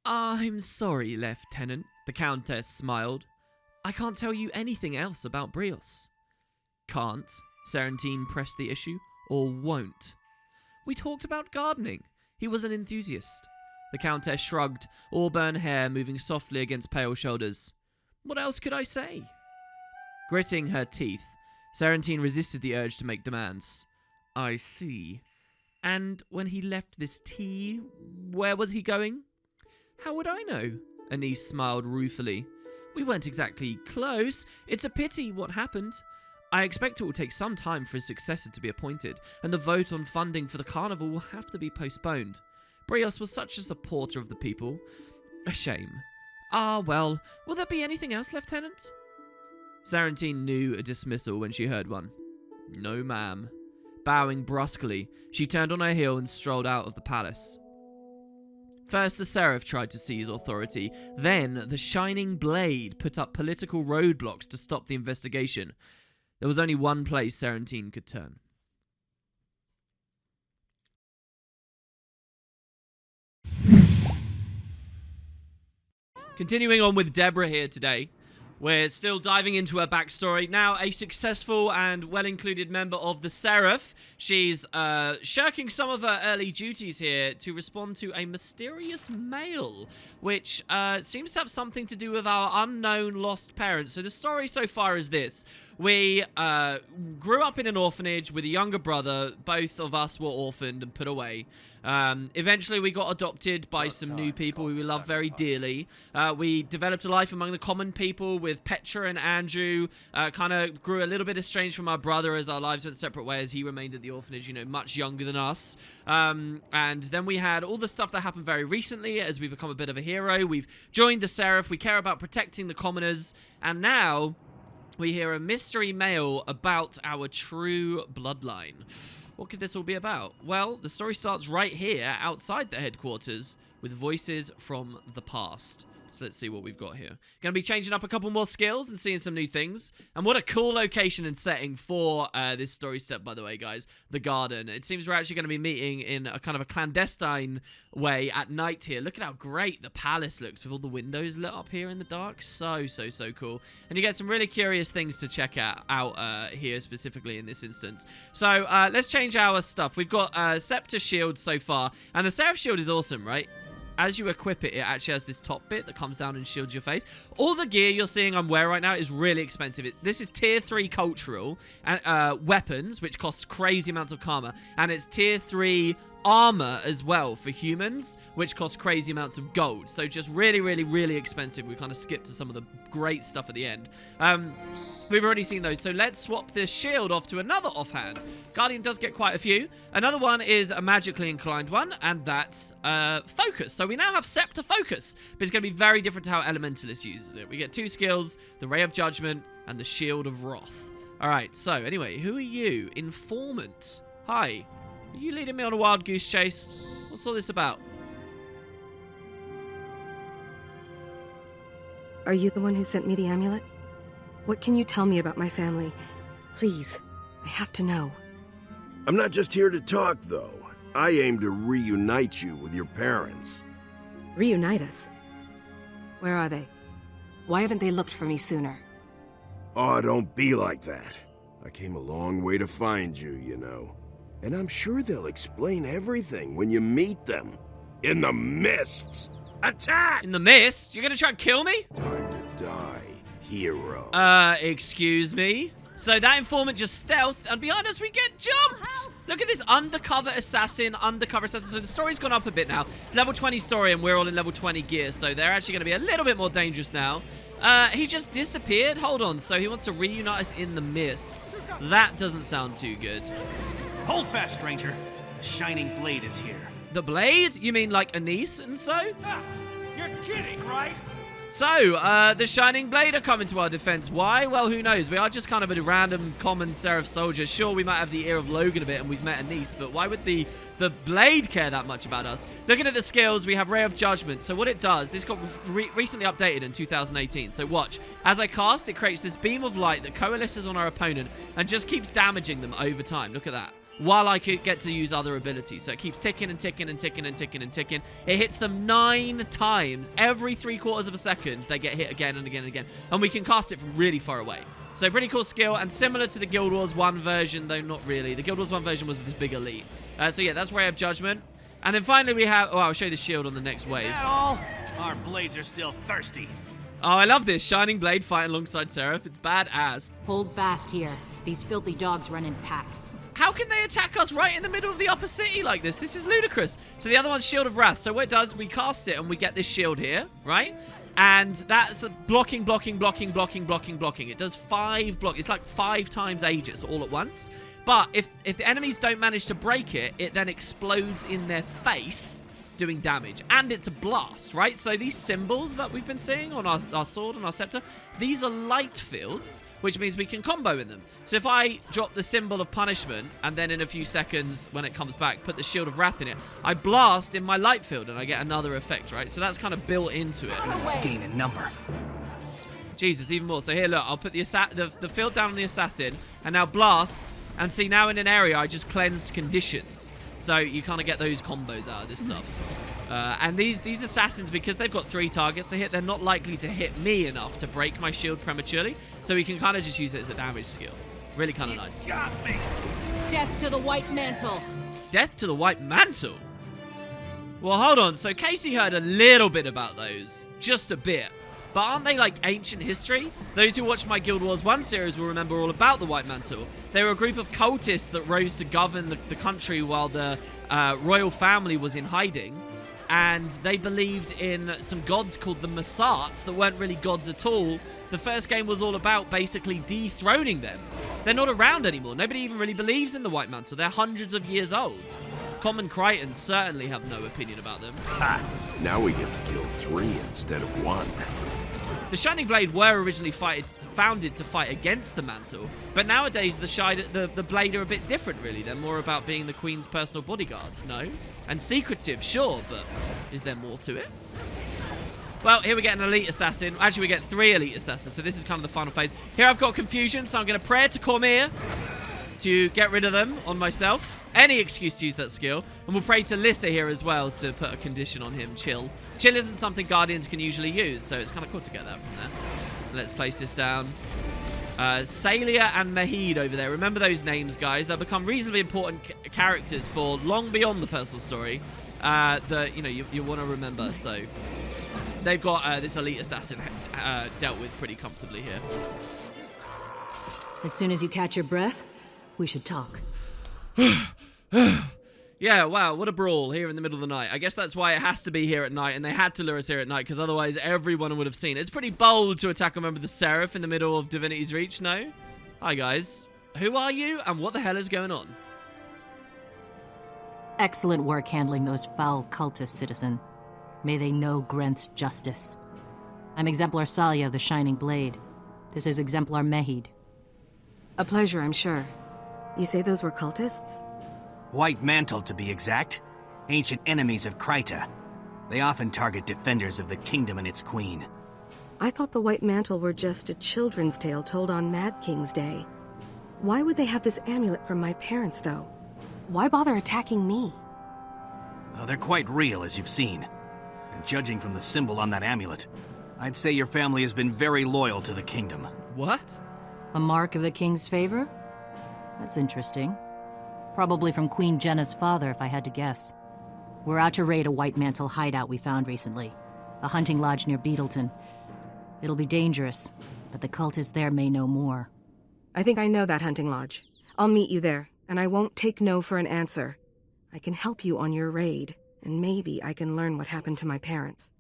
I'm sorry, Lieutenant, the Countess smiled. I can't tell you anything else about Brios. Can't, Serentine pressed the issue, or won't? We talked about gardening. He was an enthusiast. The Countess shrugged, auburn hair moving softly against pale shoulders. What else could I say? Gritting her teeth, Serentine resisted the urge to make demands. I see. And when he left this tea, where was he going? How would I know? Anise smiled ruefully. We weren't exactly close. It's a pity what happened. I expect it will take some time for his successor to be appointed, and the vote on funding for the carnival will have to be postponed. Brios was such a supporter of the people. A shame. Ah, well, will there be anything else, Lieutenant? Serentine knew a dismissal when she heard one. No, ma'am. Bowing brusquely, she turned on her heel and strolled out of the palace. First, the Seraph tried to seize authority. Then, the Shining Blade put up political roadblocks to stop the investigation. There was only one place Serentine could turn. Continuing on with Deborah here today. We're still diving into her backstory. Now, a successful and well-included member of the Seraph. She's shirking some of her early duties here to respond to a mysterious mail, which seems to have something to do with our unknown lost parents. So the story so far is this. We grew up in an orphanage with a younger brother. Both of us were orphaned and put away. Eventually, we got adopted by some new people who we love very dearly. We developed a life among the common people with Petra and Andrew. Kind of grew a little bit estranged from our brother as our lives went separate ways. He remained at the orphanage, you know, much younger than us. And then we had all the stuff that happened very recently as we become a bit of a hero. We've joined the Seraph. We care about protecting the commoners. And now we hear a mystery mail about our true bloodline. What could this all be about? Well, the story starts right here outside the headquarters with voices from the past. So let's see what we've got here. Going to be changing up a couple more skills and seeing some new things. And what a cool location and setting for this story step, by the way, guys. The garden. It seems we're actually going to be meeting in a kind of a clandestine way at night here. Look at how great the palace looks with all the windows lit up here in the dark. So cool. And you get some really curious things to check out here specifically in this instance. So let's change our stuff. We've got Scepter Shield so far. And the Seraph Shield is awesome, right? As you equip it, it actually has this top bit that comes down and shields your face. All the gear you're seeing I'm wearing right now is really expensive. This is tier 3 cultural weapons, which costs crazy amounts of karma. And it's tier 3 armor as well for humans, which costs crazy amounts of gold. So just really expensive. We kind of skipped to some of the great stuff at the end. We've already seen those, so let's swap this shield off to another offhand. Guardian does get quite a few. Another one is a magically inclined one, and that's Focus. So we now have Scepter Focus, but it's going to be very different to how Elementalist uses it. We get 2 skills, the Ray of Judgment and the Shield of Wrath. Alright, so anyway, who are you? Informant. Hi. Are you leading me on a wild goose chase? What's all this about? Are you the one who sent me the amulet? What can you tell me about my family? Please, I have to know. I'm not just here to talk, though. I aim to reunite you with your parents. Reunite us? Where are they? Why haven't they looked for me sooner? Oh, don't be like that. I came a long way to find you, you know. And I'm sure they'll explain everything when you meet them. In the mists! Attack! In the mist? You're gonna try and kill me? Time to die, hero. Excuse me? So that informant just stealthed, and behind us we get jumped! Look at this undercover assassin. So the story's gone up a bit now. It's level 20 story, and we're all in level 20 gear, so they're actually going to be a little bit more dangerous now. He just disappeared? Hold on, so he wants to reunite us in the mists. That doesn't sound too good. Hold fast, stranger. The Shining Blade is here. The Blade? You mean like Anise and so? Ah, you're kidding, right? So, the Shining Blade are coming to our defense. Why? Well, who knows? We are just kind of a random common Seraph soldier. Sure, we might have the ear of Logan a bit and we've met Anise, but why would the Blade care that much about us? Looking at the skills, we have Ray of Judgment. So what it does, this got recently updated in 2018. So watch. As I cast, it creates this beam of light that coalesces on our opponent and just keeps damaging them over time. Look at that. while I could get to use other abilities. So it keeps ticking and ticking and ticking and ticking and ticking. It hits them 9 times. Every 3/4 of a second, they get hit again and again and again. And we can cast it from really far away. So pretty cool skill, and similar to the Guild Wars 1 version, though not really. The Guild Wars 1 version was this big elite. So yeah, that's Ray of Judgment. And then finally we have... Oh, I'll show you the shield on the next wave. Is that all? Our blades are still thirsty. Oh, I love this. Shining Blade fighting alongside Seraph. It's badass. Hold fast here. These filthy dogs run in packs. How can they attack us right in the middle of the upper city like this? This is ludicrous. So the other one's Shield of Wrath. So what it does, we cast it and we get this shield here, right? And that's blocking, blocking, blocking, blocking, blocking, blocking. It does 5 blocks. It's like 5 times Aegis all at once. But if the enemies don't manage to break it, it then explodes in their face, doing damage. And it's a blast, right? So these symbols that we've been seeing on our sword and our scepter, these are light fields, which means we can combo in them. So if I drop the symbol of punishment, and then in a few seconds, when it comes back, put the Shield of Wrath in it, I blast in my light field, and I get another effect, right? So that's kind of built into it. Let's gain in number. Jesus, even more. So here, look, I'll put the field down on the assassin, and now blast, and see, now in an area, I just cleansed conditions. So you kind of get those combos out of this stuff. And these assassins, because they've got 3 targets to hit, they're not likely to hit me enough to break my shield prematurely. So we can kind of just use it as a damage skill. Really kind of nice. Got me. Death to the White Mantle. Death to the White Mantle? Well, hold on. So Casey heard a little bit about those. Just a bit. But aren't they like ancient history? Those who watched my Guild Wars 1 series will remember all about the White Mantle. They were a group of cultists that rose to govern the country while the royal family was in hiding. And they believed in some gods called the Masat that weren't really gods at all. The first game was all about basically dethroning them. They're not around anymore. Nobody even really believes in the White Mantle. They're hundreds of years old. Common Crichtons certainly have no opinion about them. Ha! Now we get to kill 3 instead of 1. The Shining Blade were originally founded to fight against the Mantle, but nowadays the Blade are a bit different, really. They're more about being the Queen's personal bodyguards, no? And secretive, sure, but is there more to it? Well, here we get an Elite Assassin. Actually, we get 3 Elite Assassins, so this is kind of the final phase. Here I've got Confusion, so I'm going to pray to Cormier to get rid of them on myself. Any excuse to use that skill. And we'll pray to Lissa here as well to put a condition on him. Chill. Chill isn't something Guardians can usually use, so it's kind of cool to get that from there. Let's place this down. Salia and Mahid over there. Remember those names, guys. They'll become reasonably important characters for long beyond the personal story that, you know, you want to remember. So they've got this Elite Assassin dealt with pretty comfortably here. As soon as you catch your breath, we should talk. Yeah, wow, what a brawl here in the middle of the night. I guess that's why it has to be here at night, and they had to lure us here at night, because otherwise everyone would have seen it. It's pretty bold to attack a member of the Seraph in the middle of Divinity's Reach, no? Hi, guys. Who are you, and what the hell is going on? Excellent work handling those foul cultists, citizen. May they know Grenth's justice. I'm Exemplar Salia of the Shining Blade. This is Exemplar Mahid. A pleasure, I'm sure. You say those were cultists? White Mantle, to be exact. Ancient enemies of Caracas. They often target defenders of the kingdom and its queen. I thought the White Mantle were just a children's tale told on Mad King's Day. Why would they have this amulet from my parents, though? Why bother attacking me? Well, they're quite real, as you've seen. And judging from the symbol on that amulet, I'd say your family has been very loyal to the kingdom. What? A mark of the king's favor? That's interesting. Probably from Queen Jenna's father, if I had to guess. We're out to raid a White Mantle hideout we found recently. A hunting lodge near Beetleton. It'll be dangerous, but the cultists there may know more. I think I know that hunting lodge. I'll meet you there, and I won't take no for an answer. I can help you on your raid, and maybe I can learn what happened to my parents.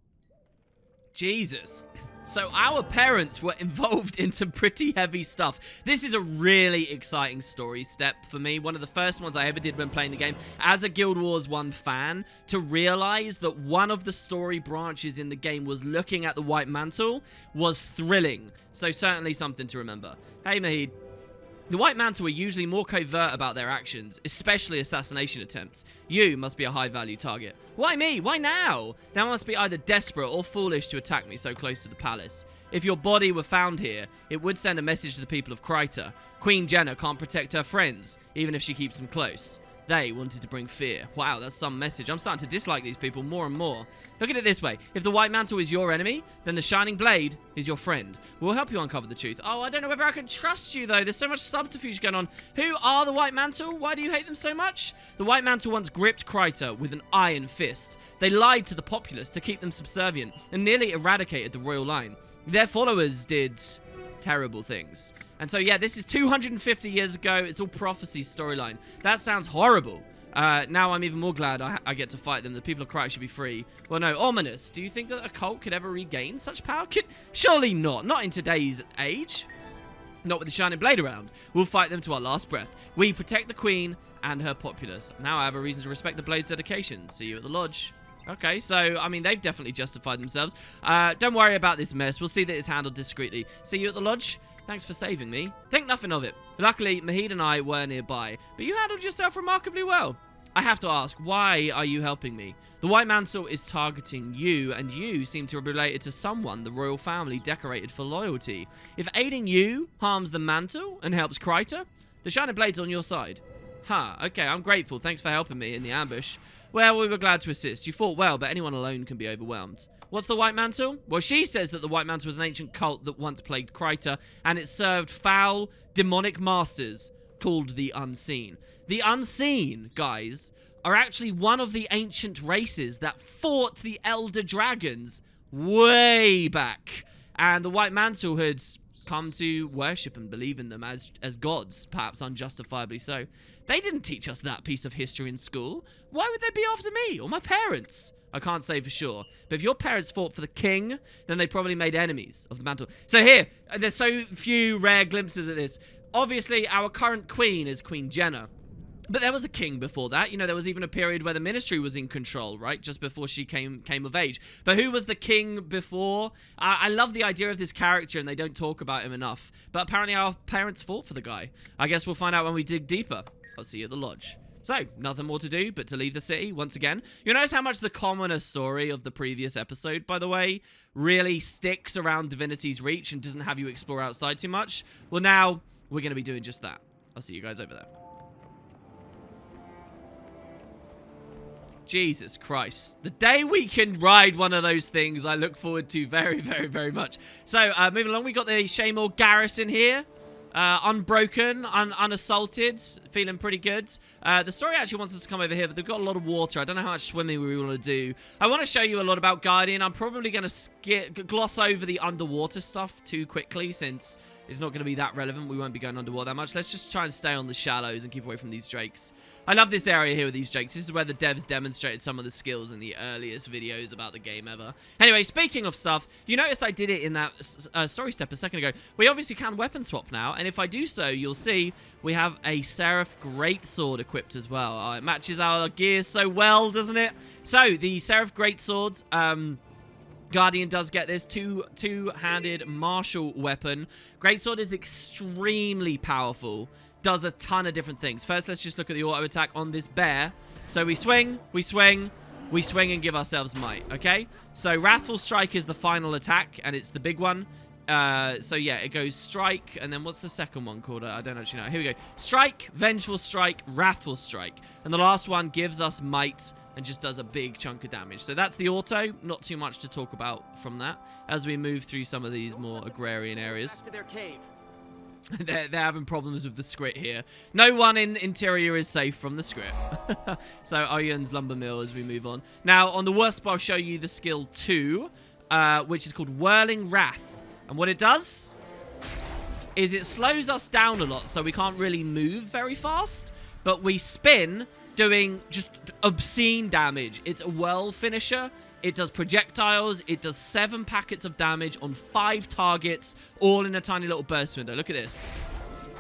Jesus. So our parents were involved in some pretty heavy stuff. This is a really exciting story step for me. One of the first ones I ever did when playing the game as a Guild Wars 1 fan, to realize that one of the story branches in the game was looking at the White Mantle was thrilling. So certainly something to remember. Hey, Mahid. The White Mantle are usually more covert about their actions, especially assassination attempts. You must be a high-value target. Why me? Why now? They must be either desperate or foolish to attack me so close to the palace. If your body were found here, it would send a message to the people of Kryta. Queen Jenna can't protect her friends, even if she keeps them close. They wanted to bring fear. Wow, that's some message. I'm starting to dislike these people more and more. Look at it this way. If the White Mantle is your enemy, then the Shining Blade is your friend. We'll help you uncover the truth. Oh, I don't know whether I can trust you, though. There's so much subterfuge going on. Who are the White Mantle? Why do you hate them so much? The White Mantle once gripped Kryta with an iron fist. They lied to the populace to keep them subservient and nearly eradicated the royal line. Their followers did terrible things. And so, yeah, this is 250 years ago. It's all prophecy storyline. That sounds horrible. Now I'm even more glad I get to fight them. The people of Christ should be free. Well, no, ominous. Do you think that a cult could ever regain such power? Surely not. Not in today's age. Not with the Shining Blade around. We'll fight them to our last breath. We protect the Queen and her populace. Now I have a reason to respect the Blade's dedication. See you at the lodge. Okay, so, I mean, they've definitely justified themselves. Don't worry about this mess. We'll see that it's handled discreetly. See you at the lodge. Thanks for saving me. Think nothing of it. Luckily, Mahid and I were nearby, but you handled yourself remarkably well. I have to ask, why are you helping me? The White Mantle is targeting you, and you seem to be related to someone the royal family decorated for loyalty. If aiding you harms the Mantle and helps Kryta, the Shining Blade's on your side. Huh, okay, I'm grateful. Thanks for helping me in the ambush. Well, we were glad to assist. You fought well, but anyone alone can be overwhelmed. What's the White Mantle? Well, she says that the White Mantle was an ancient cult that once plagued Kryta, and it served foul, demonic masters called the Unseen. The Unseen, guys, are actually one of the ancient races that fought the Elder Dragons way back. And the White Mantle had come to worship and believe in them as gods, perhaps unjustifiably so. They didn't teach us that piece of history in school. Why would they be after me or my parents? I can't say for sure. But if your parents fought for the king, then they probably made enemies of the Mantle. So here, there's so few rare glimpses of this. Obviously, our current queen is Queen Jenna. But there was a king before that. You know, there was even a period where the ministry was in control, right? Just before she came of age. But who was the king before? I love the idea of this character, and they don't talk about him enough. But apparently our parents fought for the guy. I guess we'll find out when we dig deeper. I'll see you at the lodge. So, nothing more to do but to leave the city once again. You'll notice how much the commoner story of the previous episode, by the way, really sticks around Divinity's Reach and doesn't have you explore outside too much. Well, now we're going to be doing just that. I'll see you guys over there. Jesus Christ. The day we can ride one of those things, I look forward to very, very, very much. So, moving along, we got the Shaymore Garrison here. Unbroken, unassaulted, feeling pretty good. The story actually wants us to come over here, but they've got a lot of water. I don't know how much swimming we want to do. I want to show you a lot about Guardian. I'm probably going to gloss over the underwater stuff too quickly, since it's not going to be that relevant. We won't be going underwater that much. Let's just try and stay on the shallows and keep away from these drakes. I love this area here with these drakes. This is where the devs demonstrated some of the skills in the earliest videos about the game ever. Anyway, speaking of stuff, you noticed I did it in that story step a second ago. We obviously can weapon swap now, and if I do so, you'll see we have a Seraph Greatsword equipped as well. It matches our gear so well, doesn't it? So, the Seraph Greatsword, Guardian does get this two-handed martial weapon. Greatsword is extremely powerful. Does a ton of different things. First, let's just look at the auto attack on this bear. So we swing, we swing, we swing and give ourselves might, okay? So Wrathful Strike is the final attack, and it's the big one. So yeah, it goes Strike, and then what's the second one called? I don't actually know. Here we go. Strike, Vengeful Strike, Wrathful Strike. And the last one gives us might and just does a big chunk of damage. So that's the auto. Not too much to talk about from that as we move through some of these more agrarian areas. Back to their cave. They're having problems with the script here. No one in Interior is safe from the script. So Oyun's Lumber Mill as we move on. Now, on the Wasp, I'll show you the skill 2, which is called Whirling Wrath. And what it does is it slows us down a lot, so we can't really move very fast. But we spin, doing just obscene damage. It's a whirl finisher. It does projectiles. It does 7 packets of damage on 5 targets, all in a tiny little burst window. Look at this.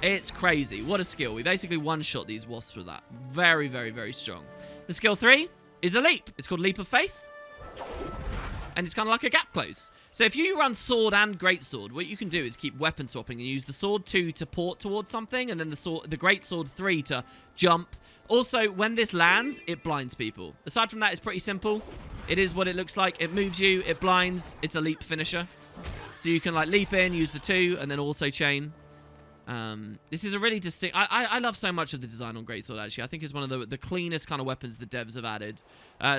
It's crazy. What a skill. We basically one-shot these wasps with that. Very, very, very strong. The skill 3 is a leap. It's called Leap of Faith. and it's kind of like a gap close. So if you run sword and greatsword, what you can do is keep weapon swapping and use the sword 2 to port towards something, and then the greatsword 3 to jump. Also, when this lands, it blinds people. Aside from that, it's pretty simple. It is what it looks like. It moves you, it blinds, it's a leap finisher. So you can like leap in, use the 2, and then auto chain. This is a really distinct... I love so much of the design on greatsword, actually. I think it's one of the cleanest kind of weapons the devs have added.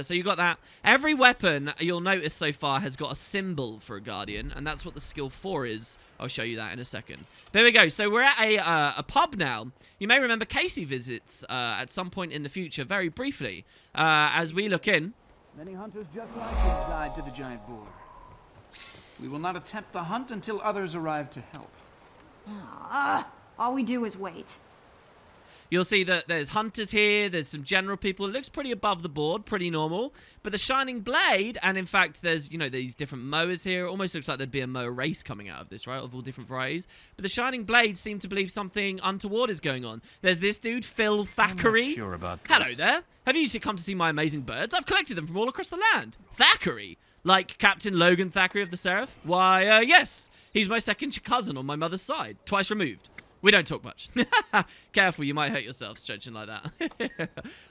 So you got that. Every weapon, you'll notice so far, has got a symbol for a guardian, and that's what the skill 4 is. I'll show you that in a second. There we go. So we're at a pub now. You may remember Casey visits at some point in the future, very briefly. As we look in... Many hunters just like him died to the giant boar. We will not attempt the hunt until others arrive to help. All we do is wait. You'll see that there's hunters here, there's some general people. It looks pretty above the board, pretty normal. But the Shining Blade, and in fact, there's, you know, these different mowers here. It almost looks like there'd be a mower race coming out of this, right? Of all different varieties. But the Shining Blade seem to believe something untoward is going on. There's this dude, Phil Thackeray. I'm not sure about this. Hello there. Have you come to see my amazing birds? I've collected them from all across the land. Thackeray? Like Captain Logan Thackeray of the Seraph? Why, yes. He's my second cousin on my mother's side. Twice removed. We don't talk much. Careful, you might hurt yourself stretching like that.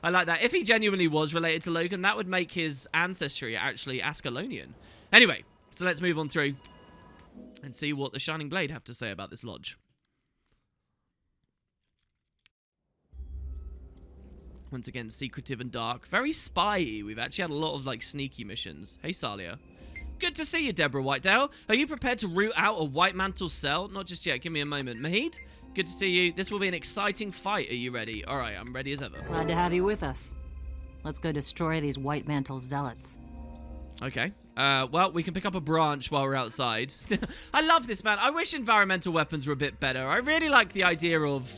I like that. If he genuinely was related to Logan, that would make his ancestry actually Ascalonian. Anyway, so let's move on through and see what the Shining Blade have to say about this lodge. Once again, secretive and dark. Very spy-y. We've actually had a lot of, like, sneaky missions. Hey, Salia. Good to see you, Deborah Whitedale. Are you prepared to root out a White Mantle cell? Not just yet. Give me a moment. Mahid? Good to see you. This will be an exciting fight. Are you ready? All right, I'm ready as ever. Glad to have you with us. Let's go destroy these White Mantle zealots. Okay. Well, we can pick up a branch while we're outside. I love this, man. I wish environmental weapons were a bit better. I really like the idea of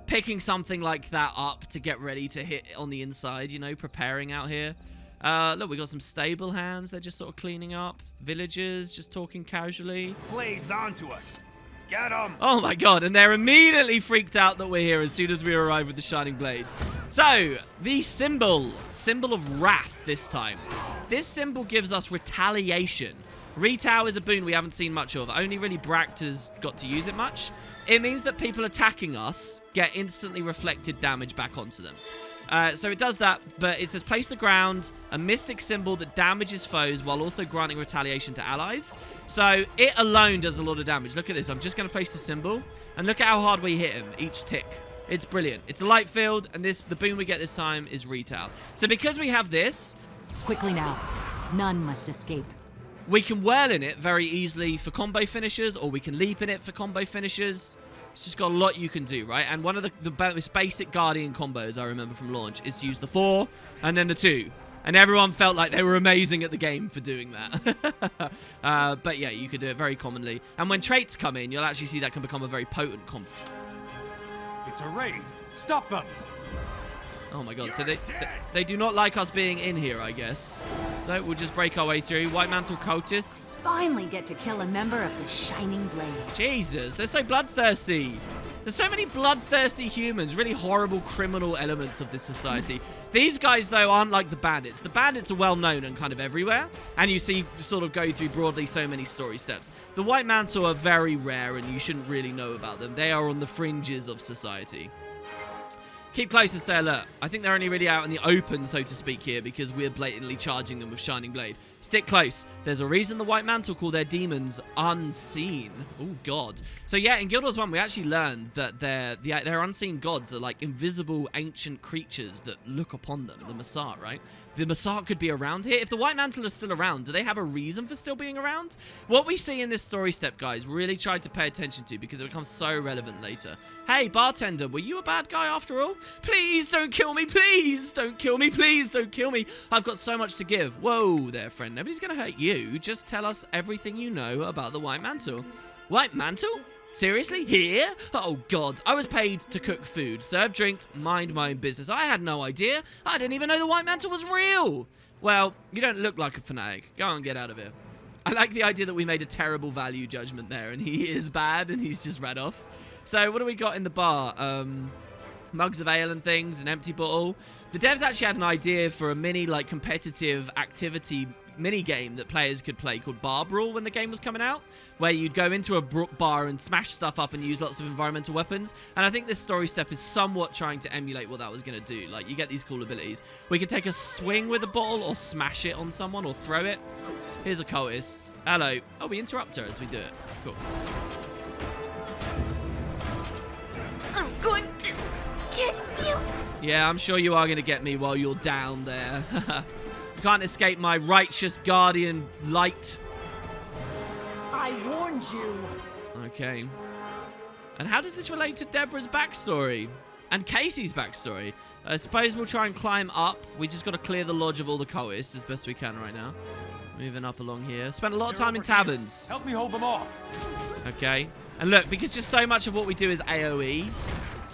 picking something like that up to get ready to hit on the inside, you know, preparing out here. Look, we got some stable hands. They're just sort of cleaning up. Villagers just talking casually. Blades onto us. Get 'em! Oh my god, and they're immediately freaked out that we're here as soon as we arrive with the Shining Blade. So, the symbol of wrath this time. This symbol gives us retaliation. Retail is a boon we haven't seen much of. Only really Bract has got to use it much. It means that people attacking us get instantly reflected damage back onto them. So it does that, but it says place the ground, a mystic symbol that damages foes while also granting retaliation to allies. So it alone does a lot of damage. Look at this. I'm just going to place the symbol, and look at how hard we hit him each tick. It's brilliant. It's a light field, and the boon we get this time is retail. So because we have this... Quickly now. None must escape. We can whirl in it very easily for combo finishers, or we can leap in it for combo finishers. It's just got a lot you can do, right? And one of the most basic Guardian combos I remember from launch is to use the 4 and then the 2. And everyone felt like they were amazing at the game for doing that. But yeah, you could do it very commonly. And when traits come in, you'll actually see that can become a very potent combo. It's a raid. Stop them! Oh my god, so they do not like us being in here, I guess. So we'll just break our way through. White Mantle cultists. Finally get to kill a member of the Shining Blade. Jesus, they're so bloodthirsty. There's so many bloodthirsty humans, really horrible criminal elements of this society. These guys, though, aren't like the bandits. The bandits are well known and kind of everywhere, and you see sort of go through broadly so many story steps. The White Mantle are very rare, and you shouldn't really know about them. They are on the fringes of society. Keep close and stay alert. I think they're only really out in the open, so to speak, here, because we're blatantly charging them with Shining Blade. Stick close. There's a reason the White Mantle call their demons unseen. Oh, God. So, yeah, in Guild Wars 1, we actually learned that their unseen gods are like invisible ancient creatures that look upon them. The Massart, right? The Massart could be around here. If the White Mantle is still around, do they have a reason for still being around? What we see in this story step, guys, really tried to pay attention to because it becomes so relevant later. Hey, bartender, were you a bad guy after all? Please don't kill me. Please don't kill me. Please don't kill me. I've got so much to give. Whoa there, friend. Nobody's going to hurt you. Just tell us everything you know about the White Mantle. White Mantle? Seriously? Here? Oh, God. I was paid to cook food, serve drinks, mind my own business. I had no idea. I didn't even know the White Mantle was real. Well, you don't look like a fanatic. Go on, get out of here. I like the idea that we made a terrible value judgment there, and he is bad, and he's just read off. So, what do we got in the bar? Mugs of ale and things, an empty bottle. The devs actually had an idea for a mini, like, competitive activity mini game that players could play called Bar Brawl when the game was coming out, where you'd go into a bar and smash stuff up and use lots of environmental weapons. And I think this story step is somewhat trying to emulate what that was going to do. Like, you get these cool abilities. We could take a swing with a bottle or smash it on someone or throw it. Here's a cultist. Hello. Oh, we interrupt her as we do it. Cool. I'm going to get you. Yeah, I'm sure you are going to get me while you're down there. You can't escape my righteous guardian light. I warned you. Okay. And how does this relate to Deborah's backstory? And Casey's backstory? I suppose we'll try and climb up. We just got to clear the lodge of all the cultists as best we can right now. Moving up along here. Spent a lot of time in taverns. Help me hold them off. Okay. And look, because just so much of what we do is AoE,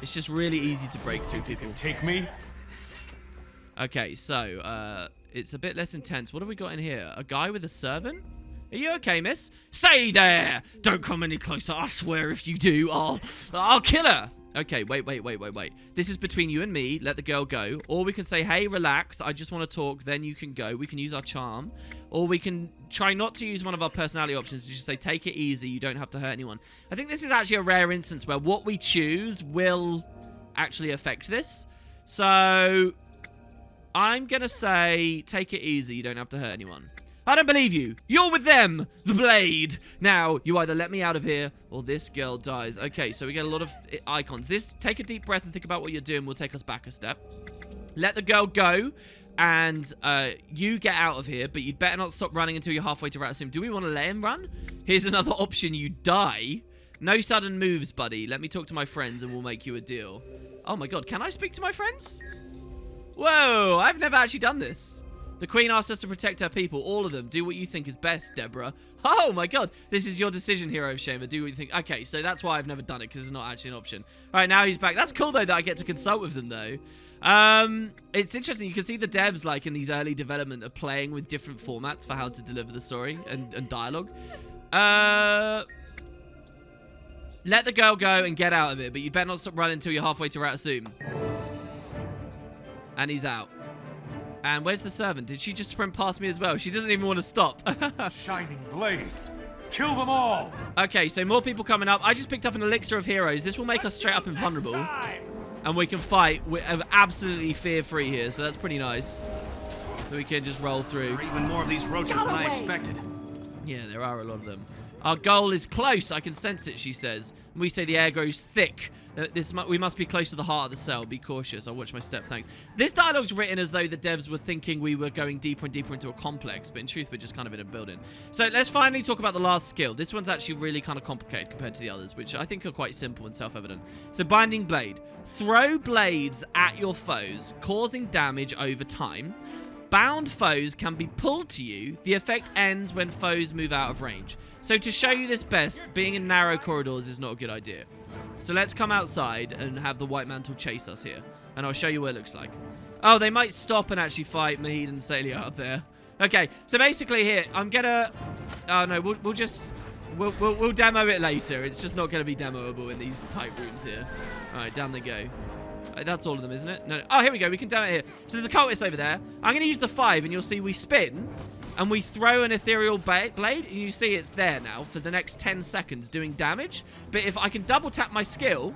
it's just really easy to break through people. Take me. Okay, so, it's a bit less intense. What have we got in here? A guy with a servant? Are you okay, miss? Stay there! Don't come any closer. I swear if you do, I'll kill her. Okay, wait. This is between you and me. Let the girl go. Or we can say, hey, relax. I just want to talk. Then you can go. We can use our charm. Or we can try not to use one of our personality options. Just say, take it easy. You don't have to hurt anyone. I think this is actually a rare instance where what we choose will actually affect this. So I'm going to say, take it easy. You don't have to hurt anyone. I don't believe you. You're with them. The blade. Now, you either let me out of here or this girl dies. Okay, so we get a lot of icons. Take a deep breath and think about what you're doing. Will take us back a step. Let the girl go. And you get out of here, but you'd better not stop running until you're halfway to Ratsum. Do we want to let him run? Here's another option. You die. No sudden moves, buddy. Let me talk to my friends and we'll make you a deal. Oh my god, can I speak to my friends? Whoa, I've never actually done this. The Queen asked us to protect her people, all of them. Do what you think is best, Deborah. Oh my god, this is your decision, Hero of Shamer. Do what you think. Okay, so that's why I've never done it, because it's not actually an option. All right, now he's back. That's cool, though, that I get to consult with them, though. It's interesting. You can see the devs, like, in these early development are playing with different formats for how to deliver the story and dialogue. Let the girl go and get out of it, but you better not stop running until you're halfway to Ratsum. And he's out. And where's the servant? Did she just sprint past me as well? She doesn't even want to stop. Shining blade. Kill them all. Okay, so more people coming up. I just picked up an elixir of heroes. This will make us straight up invulnerable. And we can fight. We're absolutely fear-free here, so that's pretty nice. So we can just roll through. There are even more of these roaches than I expected. Yeah, there are a lot of them. Our goal is close. I can sense it, she says. We say the air grows thick. We must be close to the heart of the cell. Be cautious. I'll watch my step, thanks. This dialogue's written as though the devs were thinking we were going deeper and deeper into a complex, but in truth, we're just kind of in a building. So let's finally talk about the last skill. This one's actually really kind of complicated compared to the others, which I think are quite simple and self-evident. So Binding Blade. Throw blades at your foes, causing damage over time. Bound foes can be pulled to you. The effect ends when foes move out of range. So to show you this best, being in narrow corridors is not a good idea. So let's come outside and have the White Mantle chase us here. And I'll show you what it looks like. Oh, they might stop and actually fight Mahid and Celia up there. Okay, so basically here, I'm gonna... Oh no, we'll demo it later. It's just not gonna be demoable in these tight rooms here. Alright, down they go. That's all of them, isn't it? No. Oh, here we go. We can demo it here. So there's a cultist over there. I'm going to use the 5, and you'll see we spin, and we throw an ethereal blade, and you see it's there now for the next 10 seconds doing damage. But if I can double tap my skill,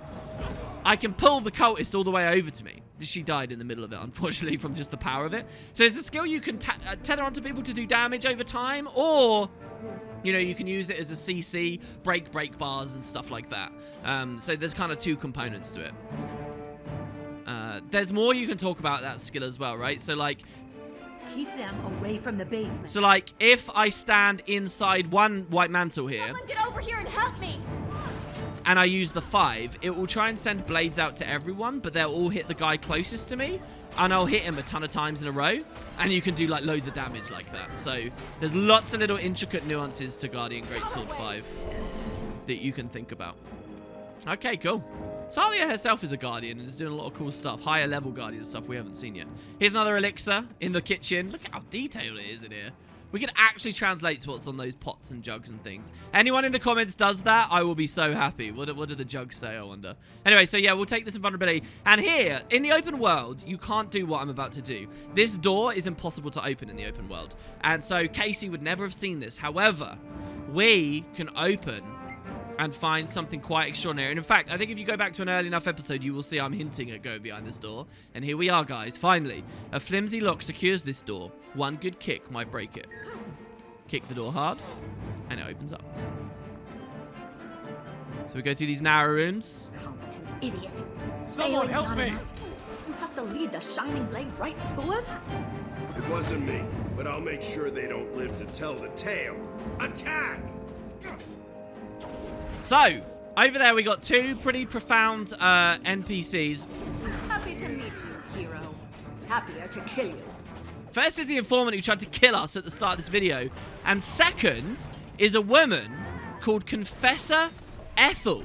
I can pull the cultist all the way over to me. She died in the middle of it, unfortunately, from just the power of it. So it's a skill you can tether onto people to do damage over time, or... You know, you can use it as a CC, break bars and stuff like that. So there's kind of 2 components to it. There's more you can talk about that skill as well, right? So, like... Keep them away from the basement. So, like, if I stand inside one White Mantle here... Someone get over here and help me! And I use the 5, it will try and send blades out to everyone, but they'll all hit the guy closest to me. And I'll hit him a ton of times in a row. And you can do, like, loads of damage like that. So, there's lots of little intricate nuances to Guardian Greatsword 5 that you can think about. Okay, cool. Talia herself is a Guardian and is doing a lot of cool stuff. Higher level Guardian stuff we haven't seen yet. Here's another elixir in the kitchen. Look at how detailed it is in here. We could actually translate to what's on those pots and jugs and things. Anyone in the comments does that, I will be so happy. What do the jugs say, I wonder? Anyway, so yeah, we'll take this invulnerability. And here, in the open world, you can't do what I'm about to do. This door is impossible to open in the open world. And so Casey would never have seen this. However, we can open and find something quite extraordinary. And in fact, I think if you go back to an early enough episode, you will see I'm hinting at going behind this door. And here we are, guys. Finally, a flimsy lock secures this door. One good kick might break it. Kick the door hard, and it opens up. So we go through these narrow rooms. Competent idiot. Someone Failing's help not me! enough. You have to lead the shining blade right to us? It wasn't me, but I'll make sure they don't live to tell the tale. Attack! So, over there we got two pretty profound NPCs. Happy to meet you, hero. Happier to kill you. First is the informant who tried to kill us at the start of this video. And second is a woman called Confessor Ethel.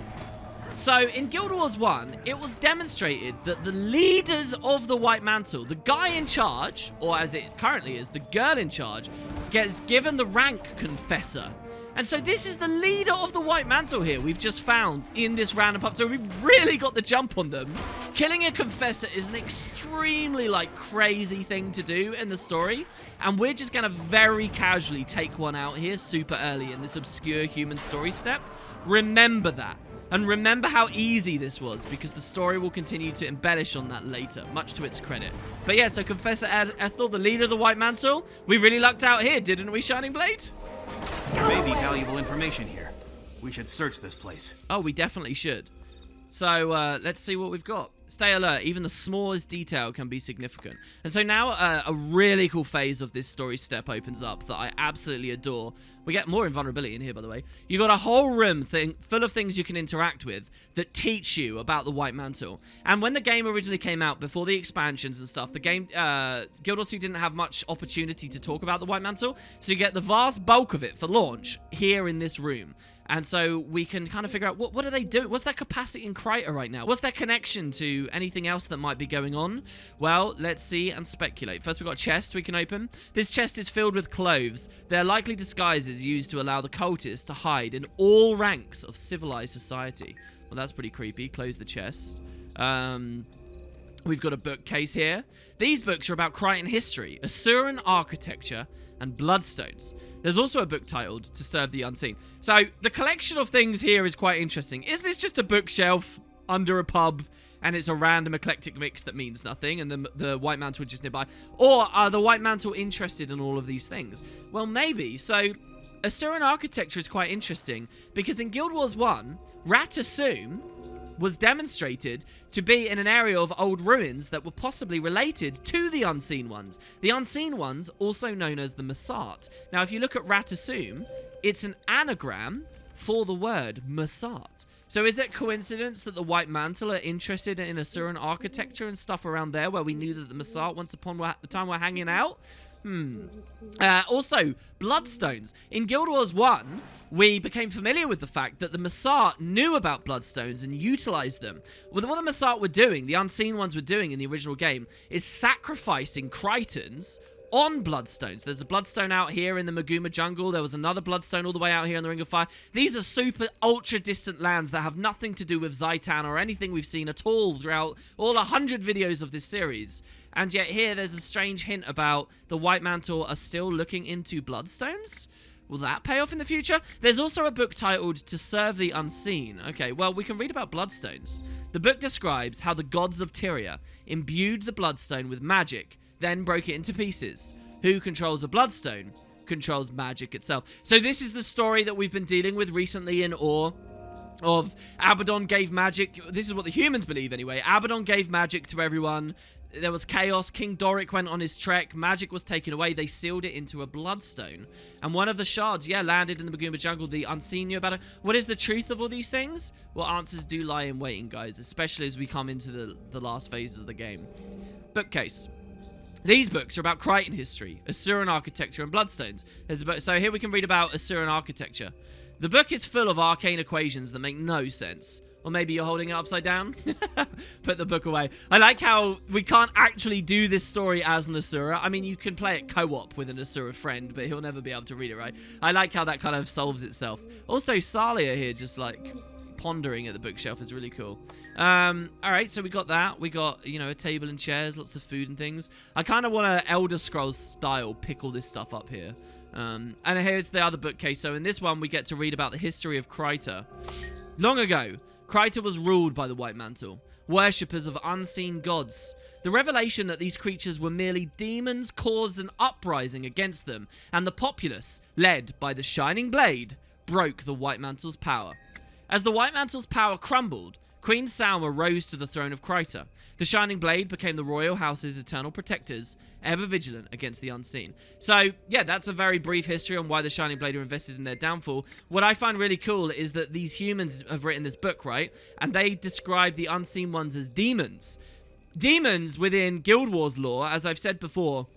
So, in Guild Wars 1, it was demonstrated that the leaders of the White Mantle, the guy in charge, or as it currently is, the girl in charge, gets given the rank Confessor. And so this is the leader of the White Mantle here we've just found in this random pub. So we've really got the jump on them. Killing a confessor is an extremely, crazy thing to do in the story. And we're just going to very casually take one out here super early in this obscure human story step. Remember that. And remember how easy this was, because the story will continue to embellish on that later, much to its credit. But yeah, so Confessor Ethel, the leader of the White Mantle, we really lucked out here, didn't we, Shining Blade? There may be valuable information here. We should search this place. Oh, we definitely should. So, let's see what we've got. Stay alert. Even the smallest detail can be significant. And so now a really cool phase of this story step opens up that I absolutely adore. We get more invulnerability in here, by the way. You got a whole room full of things you can interact with that teach you about the White Mantle. And when the game originally came out, before the expansions and stuff, the game, Guild Wars 2 didn't have much opportunity to talk about the White Mantle. So you get the vast bulk of it for launch here in this room. And so we can kind of figure out, what are they doing? What's their capacity in Kryta right now? What's their connection to anything else that might be going on? Well, let's see and speculate. First, we've got a chest we can open. This chest is filled with clothes. They're likely disguises used to allow the cultists to hide in all ranks of civilized society. Well, that's pretty creepy. Close the chest. We've got a bookcase here. These books are about Krytan history, Asuran architecture, and bloodstones. There's also a book titled To Serve the Unseen. So the collection of things here is quite interesting. Is this just a bookshelf under a pub and it's a random eclectic mix that means nothing and the White Mantle just nearby? Or are the White Mantle interested in all of these things? Well, maybe. So Asuran architecture is quite interesting because in Guild Wars 1, Ratasum was demonstrated to be in an area of old ruins that were possibly related to the Unseen Ones. The Unseen Ones, also known as the Masat. Now, if you look at Ratasum, it's an anagram for the word Masat. So is it coincidence that the White Mantle are interested in Asuran architecture and stuff around there where we knew that the Masat once upon a time were hanging out? Also, bloodstones. In Guild Wars 1, we became familiar with the fact that the Masat knew about bloodstones and utilized them. Well, what the Masat were doing, the Unseen Ones were doing in the original game, is sacrificing Krytans on bloodstones. There's a bloodstone out here in the Maguma jungle. There was another bloodstone all the way out here in the Ring of Fire. These are super ultra distant lands that have nothing to do with Zaitan or anything we've seen at all throughout all 100 videos of this series. And yet here there's a strange hint about the White Mantle are still looking into bloodstones. Will that pay off in the future? There's also a book titled To Serve the Unseen. Okay, well, we can read about bloodstones. The book describes how the gods of Tyria imbued the bloodstone with magic, then broke it into pieces. Who controls a bloodstone controls magic itself. So this is the story that we've been dealing with recently in Ore. Of Abaddon gave magic. This is what the humans believe anyway. Abaddon gave magic to everyone. There was chaos. King Doric went on his trek. Magic was taken away. They sealed it into a bloodstone. And one of the shards, landed in the Maguma jungle. The Unseen knew about it. What is the truth of all these things? Well, answers do lie in waiting, guys. Especially as we come into the last phases of the game. Bookcase. These books are about Krytan history, Asuran architecture, and bloodstones. There's a book. So here we can read about Asuran architecture. The book is full of arcane equations that make no sense. Or maybe you're holding it upside down. Put the book away. I like how we can't actually do this story as an Asura. I mean, you can play it co-op with an Asura friend, but he'll never be able to read it, right? I like how that kind of solves itself. Also, Salia here just, like, pondering at the bookshelf is really cool. Alright, so we got that. We got, you know, a table and chairs, lots of food and things. I kind of want to Elder Scrolls style pick all this stuff up here. And here's the other bookcase. So in this one, we get to read about the history of Kryta. Long ago, Kryta was ruled by the White Mantle, worshippers of unseen gods. The revelation that these creatures were merely demons caused an uprising against them, and the populace, led by the Shining Blade, broke the White Mantle's power. As the White Mantle's power crumbled, Queen Salma rose to the throne of Kryta. The Shining Blade became the royal house's eternal protectors, ever vigilant against the unseen. So, yeah, that's a very brief history on why the Shining Blade are invested in their downfall. What I find really cool is that these humans have written this book, right? And they describe the unseen ones as demons. Demons within Guild Wars lore, as I've said before,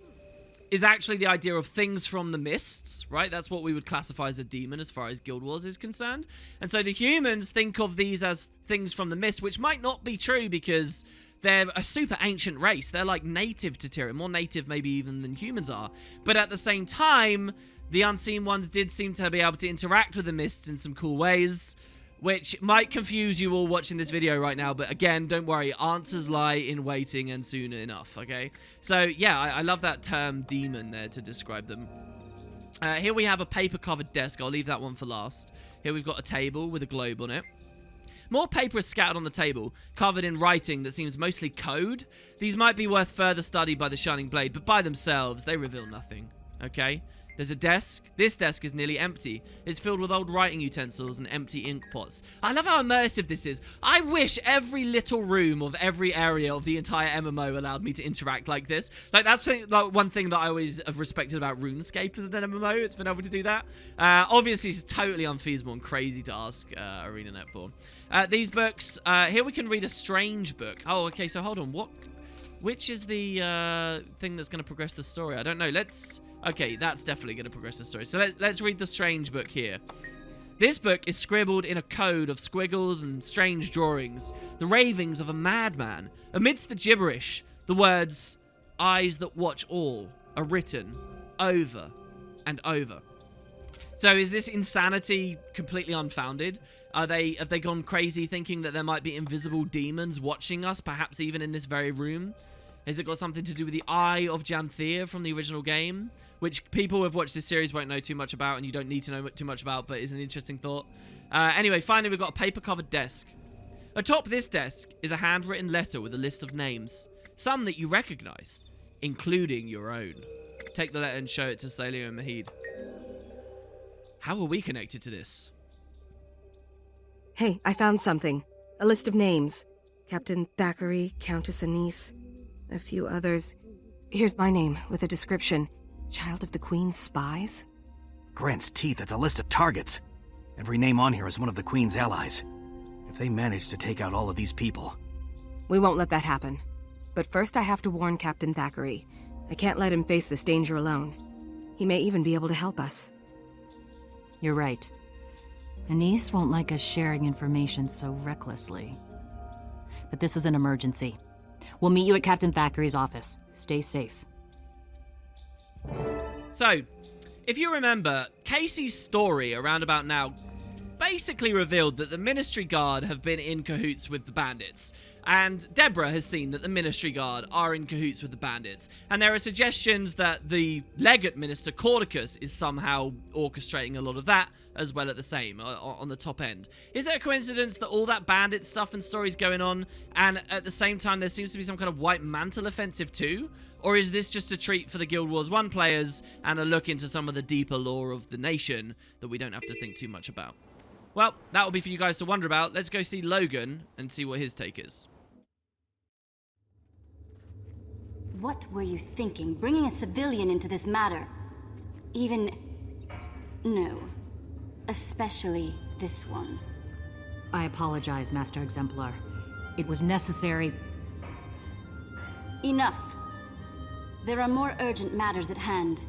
is actually the idea of things from the mists, right? That's what we would classify as a demon as far as Guild Wars is concerned. And so the humans think of these as things from the mist, which might not be true because they're a super ancient race. They're like native to Tyrion, more native maybe even than humans are. But at the same time, the unseen ones did seem to be able to interact with the mists in some cool ways, which might confuse you all watching this video right now, but again, don't worry, answers lie in waiting and soon enough, okay? So, yeah, I love that term demon there to describe them. Here we have a paper-covered desk. I'll leave that one for last. Here we've got a table with a globe on it. More paper is scattered on the table, covered in writing that seems mostly code. These might be worth further study by the Shining Blade, but by themselves, they reveal nothing, okay? There's a desk. This desk is nearly empty. It's filled with old writing utensils and empty ink pots. I love how immersive this is. I wish every little room of every area of the entire MMO allowed me to interact like this. Like, that's like one thing that I always have respected about RuneScape as an MMO. It's been able to do that. Obviously, it's totally unfeasible and crazy to ask ArenaNet for. These books. Here we can read a strange book. Oh, okay, so hold on. Which is the thing that's going to progress the story? I don't know. Okay, that's definitely going to progress the story. So let's read the strange book here. This book is scribbled in a code of squiggles and strange drawings, the ravings of a madman. Amidst the gibberish, the words, "eyes that watch all," are written over and over. So is this insanity completely unfounded? Have they gone crazy thinking that there might be invisible demons watching us, perhaps even in this very room? Has it got something to do with the Eye of Janthea from the original game? Which people who have watched this series won't know too much about, and you don't need to know too much about, but is an interesting thought. Anyway, finally we've got a paper-covered desk. Atop this desk is a handwritten letter with a list of names, some that you recognize, including your own. Take the letter and show it to Salia and Mahid. How are we connected to this? Hey, I found something. A list of names. Captain Thackeray, Countess Anise, a few others. Here's my name with a description. Child of the Queen's spies? Grant's teeth, it's a list of targets. Every name on here is one of the Queen's allies. If they manage to take out all of these people... We won't let that happen. But first I have to warn Captain Thackeray. I can't let him face this danger alone. He may even be able to help us. You're right. Anise won't like us sharing information so recklessly. But this is an emergency. We'll meet you at Captain Thackeray's office. Stay safe. So, if you remember, Casey's story around about now basically revealed that the Ministry Guard have been in cahoots with the bandits. And Deborah has seen that the Ministry Guard are in cahoots with the bandits. And there are suggestions that the Legate Minister, Caracas, is somehow orchestrating a lot of that, as well at the same, on the top end. Is it a coincidence that all that bandit stuff and stories going on, and at the same time there seems to be some kind of White Mantle offensive too? Or is this just a treat for the Guild Wars 1 players, and a look into some of the deeper lore of the nation that we don't have to think too much about? Well, that will be for you guys to wonder about. Let's go see Logan and see what his take is. What were you thinking, bringing a civilian into this matter? No. Especially this one. I apologize, Master Exemplar. It was necessary. Enough. There are more urgent matters at hand.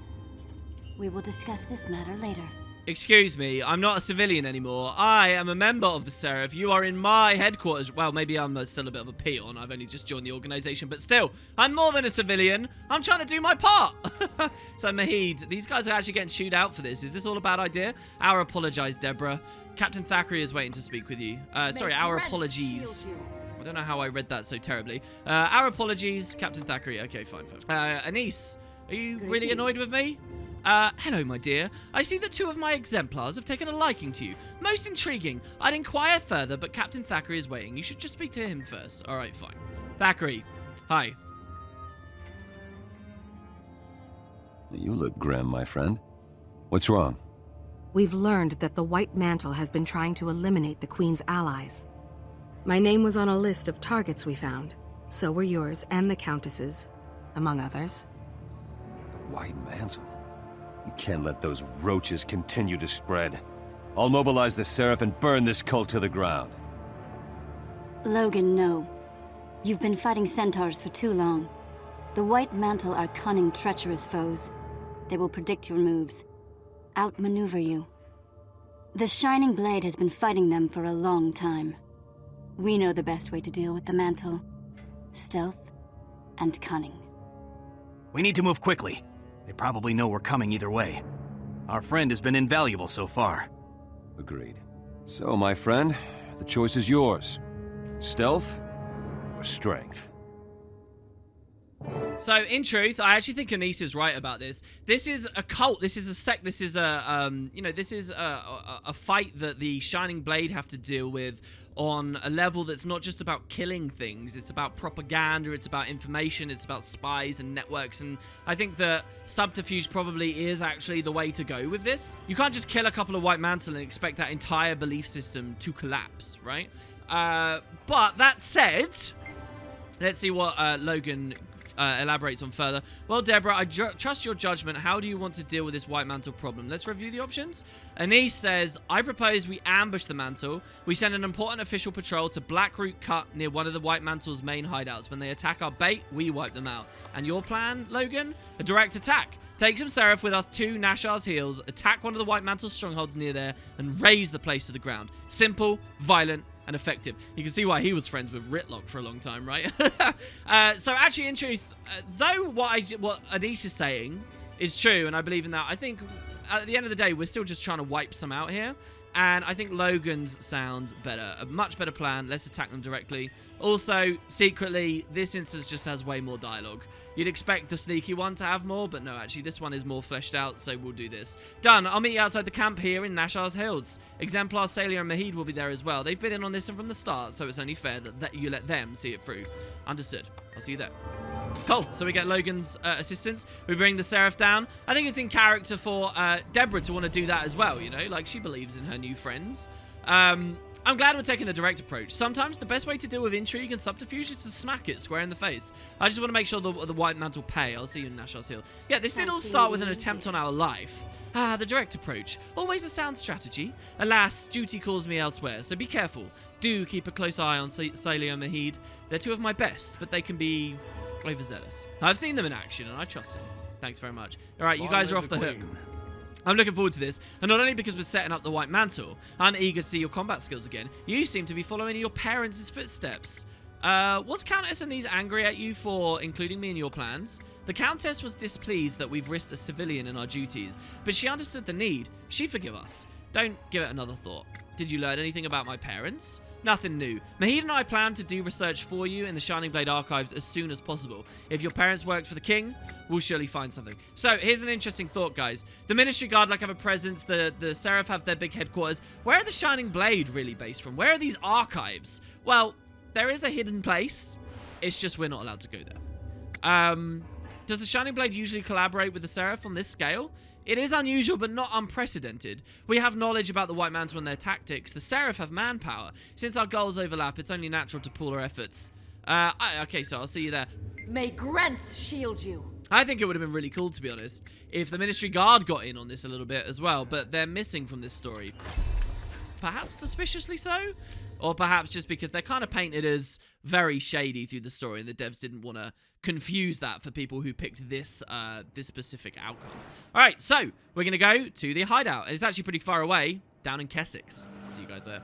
We will discuss this matter later. Excuse me, I'm not a civilian anymore. I am a member of the Seraph. You are in my headquarters. Well, maybe I'm still a bit of a peon. I've only just joined the organization, but still, I'm more than a civilian. I'm trying to do my part. So, Mahid, these guys are actually getting chewed out for this. Is this all a bad idea? Our apologies, Deborah. Captain Thackeray is waiting to speak with you. Sorry, our apologies. I don't know how I read that so terribly. Our apologies, Captain Thackeray. Okay, fine. Anise, are you really annoyed with me? Hello, my dear. I see that 2 of my exemplars have taken a liking to you. Most intriguing. I'd inquire further, but Captain Thackeray is waiting. You should just speak to him first. All right, fine. Thackeray, hi. You look grim, my friend. What's wrong? We've learned that the White Mantle has been trying to eliminate the Queen's allies. My name was on a list of targets we found. So were yours and the Countess's, among others. The White Mantle? You can't let those roaches continue to spread. I'll mobilize the Seraph and burn this cult to the ground. Logan, no. You've been fighting centaurs for too long. The White Mantle are cunning, treacherous foes. They will predict your moves, outmaneuver you. The Shining Blade has been fighting them for a long time. We know the best way to deal with the Mantle. Stealth and cunning. We need to move quickly. They probably know we're coming either way. Our friend has been invaluable so far. Agreed. So, my friend, the choice is yours. Stealth or strength? So, in truth, I actually think Anise is right about this. This is a cult. This is a sect. This is a fight that the Shining Blade have to deal with on a level that's not just about killing things. It's about propaganda. It's about information. It's about spies and networks. And I think that subterfuge probably is actually the way to go with this. You can't just kill a couple of White Mantle and expect that entire belief system to collapse, right? But that said, let's see what Logan elaborates on further. Well, Deborah, I trust your judgment. How do you want to deal with this White Mantle problem? Let's review the options. Anise says, I propose we ambush the Mantle. We send an important official patrol to Blackroot Cut near one of the White Mantle's main hideouts. When they attack our bait, we wipe them out. And your plan, Logan? A direct attack. Take some Seraph with us to Nashar's heels, attack one of the White Mantle's strongholds near there, and raze the place to the ground. Simple, violent, and effective. You can see why he was friends with Ritlock for a long time, right? So actually, in truth, though what Anise is saying is true, and I believe in that, I think at the end of the day, we're still just trying to wipe some out here. And I think Logan's sounds better. A much better plan. Let's attack them directly. Also, secretly, this instance just has way more dialogue. You'd expect the sneaky one to have more, but no, actually, this one is more fleshed out, so we'll do this. Done. I'll meet you outside the camp here in Nashar's Hills. Exemplar, Salia, and Mahid will be there as well. They've been in on this one from the start, so it's only fair that you let them see it through. Understood. I'll see you there. Cool. So we get Logan's assistance. We bring the Seraph down. I think it's in character for Deborah to want to do that as well, you know? Like, she believes in her new friends. I'm glad we're taking the direct approach. Sometimes the best way to deal with intrigue and subterfuge is to smack it square in the face. I just want to make sure the White Mantle pay. I'll see you in Nashar's Hill. Yeah, this did all start with an attempt on our life. The direct approach. Always a sound strategy. Alas, duty calls me elsewhere, so be careful. Do keep a close eye on Salia and Mahid. They're two of my best, but they can be overzealous. I've seen them in action, and I trust them. Thanks very much. All right, you guys are off the hook. I'm looking forward to this, and not only because we're setting up the White Mantle, I'm eager to see your combat skills again. You seem to be following in your parents' footsteps. Was Countess Anise angry at you for including me in your plans? The Countess was displeased that we've risked a civilian in our duties, but she understood the need. She'd forgive us. Don't give it another thought. Did you learn anything about my parents? Nothing new. Mahid and I plan to do research for you in the Shining Blade archives as soon as possible. If your parents worked for the king, we'll surely find something. So, here's an interesting thought, guys. The Ministry Guard have a presence, the Seraph have their big headquarters. Where are the Shining Blade really based from? Where are these archives? Well, there is a hidden place. It's just we're not allowed to go there. Does the Shining Blade usually collaborate with the Seraph on this scale? It is unusual, but not unprecedented. We have knowledge about the White Mantle and their tactics. The Seraph have manpower. Since our goals overlap, it's only natural to pool our efforts. Okay, so I'll see you there. May Grenth shield you. I think it would have been really cool, to be honest, if the Ministry Guard got in on this a little bit as well, but they're missing from this story. Perhaps suspiciously so? Or perhaps just because they're kind of painted as very shady through the story and the devs didn't want to confuse that for people who picked this this specific outcome. All right, so we're going to go to the hideout. And it's actually pretty far away, down in Caracas. See you guys there.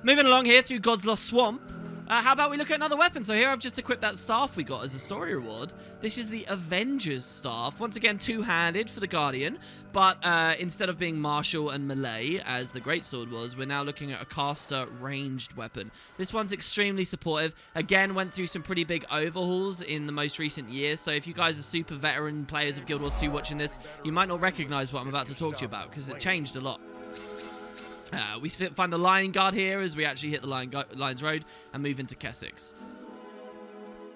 Moving along here through God's Lost Swamp. How about we look at another weapon? So here I've just equipped that staff we got as a story reward. This is the Avenger's Staff. Once again, two-handed for the Guardian. But instead of being martial and melee, as the Greatsword was, we're now looking at a caster ranged weapon. This one's extremely supportive. Again, went through some pretty big overhauls in the most recent years. So if you guys are super veteran players of Guild Wars 2 watching this, you might not recognize what I'm about to talk to you about, because it changed a lot. We find the Lion Guard here as we actually hit the Lion's Road and move into Caracas.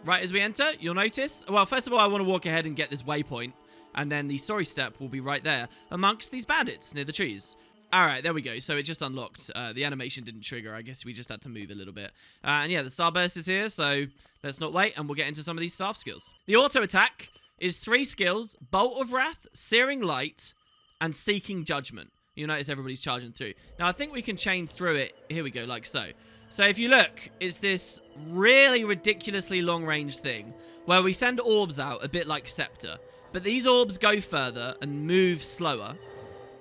Right as we enter, you'll notice... Well, first of all, I want to walk ahead and get this waypoint. And then the story step will be right there amongst these bandits near the trees. Alright, there we go. So it just unlocked. The animation didn't trigger. I guess we just had to move a little bit. And yeah, the Starburst is here, so let's not wait and we'll get into some of these staff skills. The auto attack is 3 skills: Bolt of Wrath, Searing Light, and Seeking Judgment. You'll notice everybody's charging through. Now, I think we can chain through it. Here we go, like so. So if you look, it's this really ridiculously long-range thing where we send orbs out a bit like Scepter. But these orbs go further and move slower.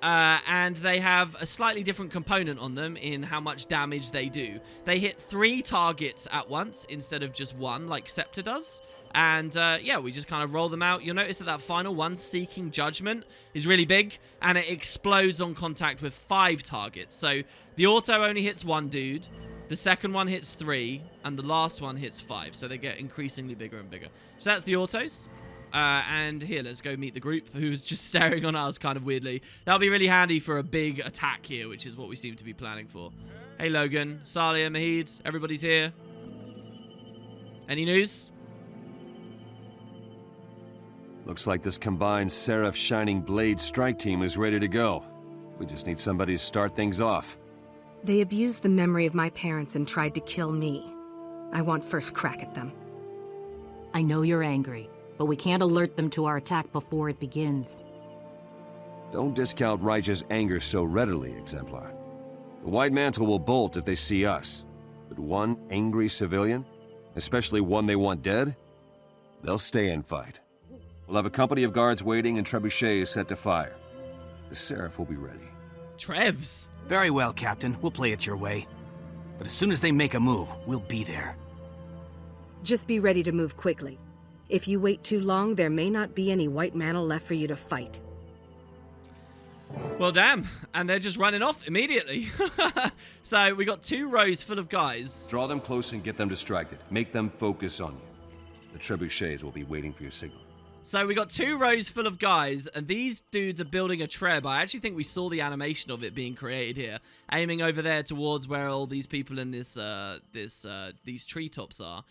And they have a slightly different component on them in how much damage they do. They hit 3 targets at once instead of just 1 like Scepter does. And yeah, we just kind of roll them out. You'll notice that final one, Seeking Judgment, is really big. And it explodes on contact with 5 targets. So the auto only hits 1 dude. The second one hits 3. And the last one hits 5. So they get increasingly bigger and bigger. So that's the autos. And here, let's go meet the group who's just staring on us kind of weirdly. That'll be really handy for a big attack here, which is what we seem to be planning for. Hey, Logan, Salia, Mahid, everybody's here. Any news? Looks like this combined Seraph Shining Blade strike team is ready to go. We just need somebody to start things off. They abused the memory of my parents and tried to kill me. I want first crack at them. I know you're angry, but we can't alert them to our attack before it begins. Don't discount Raijah's anger so readily, Exemplar. The White Mantle will bolt if they see us. But one angry civilian, especially one they want dead, they'll stay and fight. We'll have a company of guards waiting and trebuchets set to fire. The Seraph will be ready. Trebs? Very well, Captain. We'll play it your way. But as soon as they make a move, we'll be there. Just be ready to move quickly. If you wait too long, there may not be any White Mantle left for you to fight. Well, damn. And they're just running off immediately. So we got 2 rows full of guys. Draw them close and get them distracted. Make them focus on you. The trebuchets will be waiting for your signal. So we got 2 rows full of guys, and these dudes are building a treb. I actually think we saw the animation of it being created here, aiming over there towards where all these people in this these treetops are.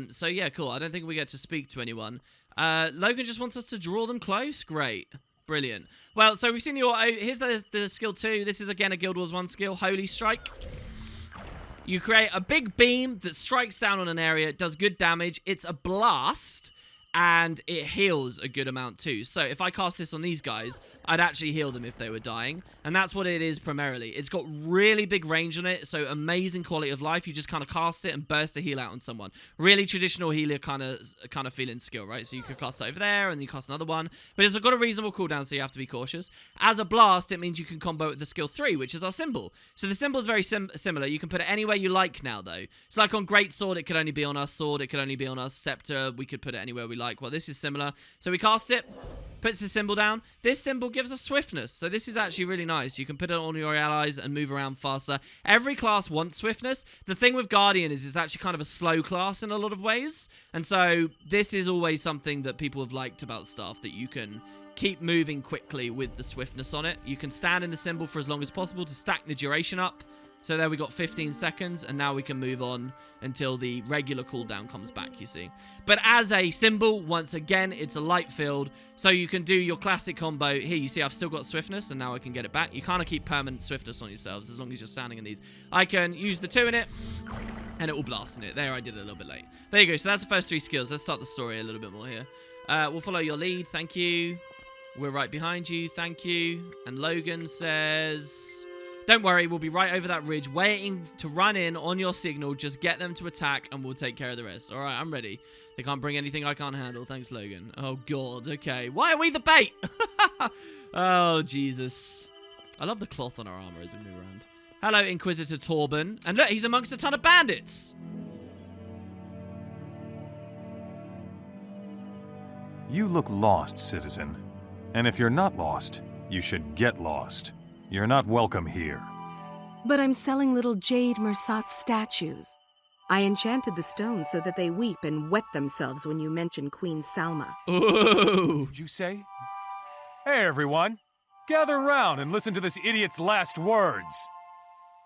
So yeah, cool. I don't think we get to speak to anyone. Logan just wants us to draw them close. Great. Brilliant. Well, so we've seen the auto. Here's the skill 2. This is again a Guild Wars 1 skill, Holy Strike. You create a big beam that strikes down on an area, does good damage. It's a blast. And it heals a good amount too. So if I cast this on these guys, I'd actually heal them if they were dying. And that's what it is primarily. It's got really big range on it, so amazing quality of life. You just kind of cast it and burst a heal out on someone. Really traditional healer kind of feeling skill, right? So you could cast it over there, and you cast another one. But it's got a reasonable cooldown, so you have to be cautious. As a blast, it means you can combo with the skill 3, which is our symbol. So the symbol is very similar. You can put it anywhere you like now, though. It's like on Greatsword, it could only be on our sword. It could only be on our scepter. We could put it anywhere we like. Well, this is similar. So we cast it, puts the symbol down. This symbol gives us swiftness. So this is actually really nice. You can put it on your allies and move around faster. Every class wants swiftness. The thing with Guardian is it's actually kind of a slow class in a lot of ways. And so this is always something that people have liked about stuff, that you can keep moving quickly with the swiftness on it. You can stand in the symbol for as long as possible to stack the duration up. So there we got 15 seconds, and now we can move on until the regular cooldown comes back, you see. But as a symbol, once again, it's a light field, so you can do your classic combo. Here, you see I've still got swiftness, and now I can get it back. You kind of keep permanent swiftness on yourselves as long as you're standing in these. I can use the 2 in it, and it will blast in it. There, I did it a little bit late. There you go, so that's the first 3 skills. Let's start the story a little bit more here. We'll follow your lead, thank you. We're right behind you, thank you. And Logan says... Don't worry, we'll be right over that ridge, waiting to run in on your signal. Just get them to attack, and we'll take care of the rest. All right, I'm ready. They can't bring anything I can't handle. Thanks, Logan. Oh, God. Okay. Why are we the bait? Oh, Jesus. I love the cloth on our armor as we move around. Hello, Inquisitor Torben. And look, he's amongst a ton of bandits. You look lost, citizen. And if you're not lost, you should get lost. You're not welcome here. But I'm selling little Jade Mersat statues. I enchanted the stones so that they weep and wet themselves when you mention Queen Salma. Ooh. Did you say? Hey, everyone. Gather round and listen to this idiot's last words.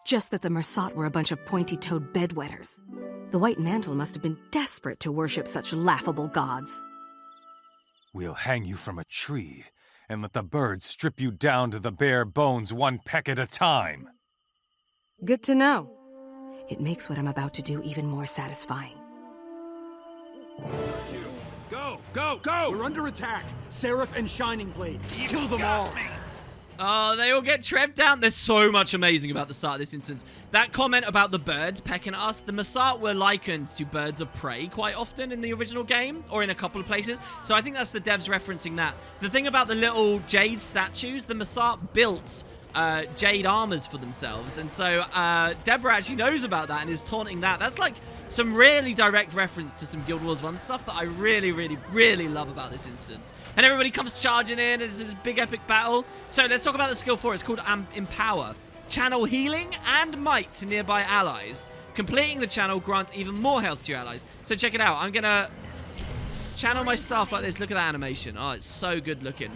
Just that the Mersat were a bunch of pointy-toed bedwetters. The White Mantle must have been desperate to worship such laughable gods. We'll hang you from a tree and let the birds strip you down to the bare bones one peck at a time. Good to know. It makes what I'm about to do even more satisfying. Go! Go! Go! We're under attack. Seraph and Shining Blade. Kill them all. Oh, they all get trebbed down. There's so much amazing about the start of this instance. That comment about the birds pecking at us, the Mersat were likened to birds of prey quite often in the original game, or in a couple of places. So I think that's the devs referencing that. The thing about the little jade statues, the Mersat built jade armors for themselves, and so Deborah actually knows about that and is taunting that. That's like some really direct reference to some Guild Wars 1 stuff that I really, really, really love about this instance. And everybody comes charging in, and it's this big epic battle. So let's talk about the skill 4. It's called Empower. Channel healing and might to nearby allies. Completing the channel grants even more health to your allies. So check it out. I'm gonna channel my staff like this. Look at that animation. Oh, it's so good looking.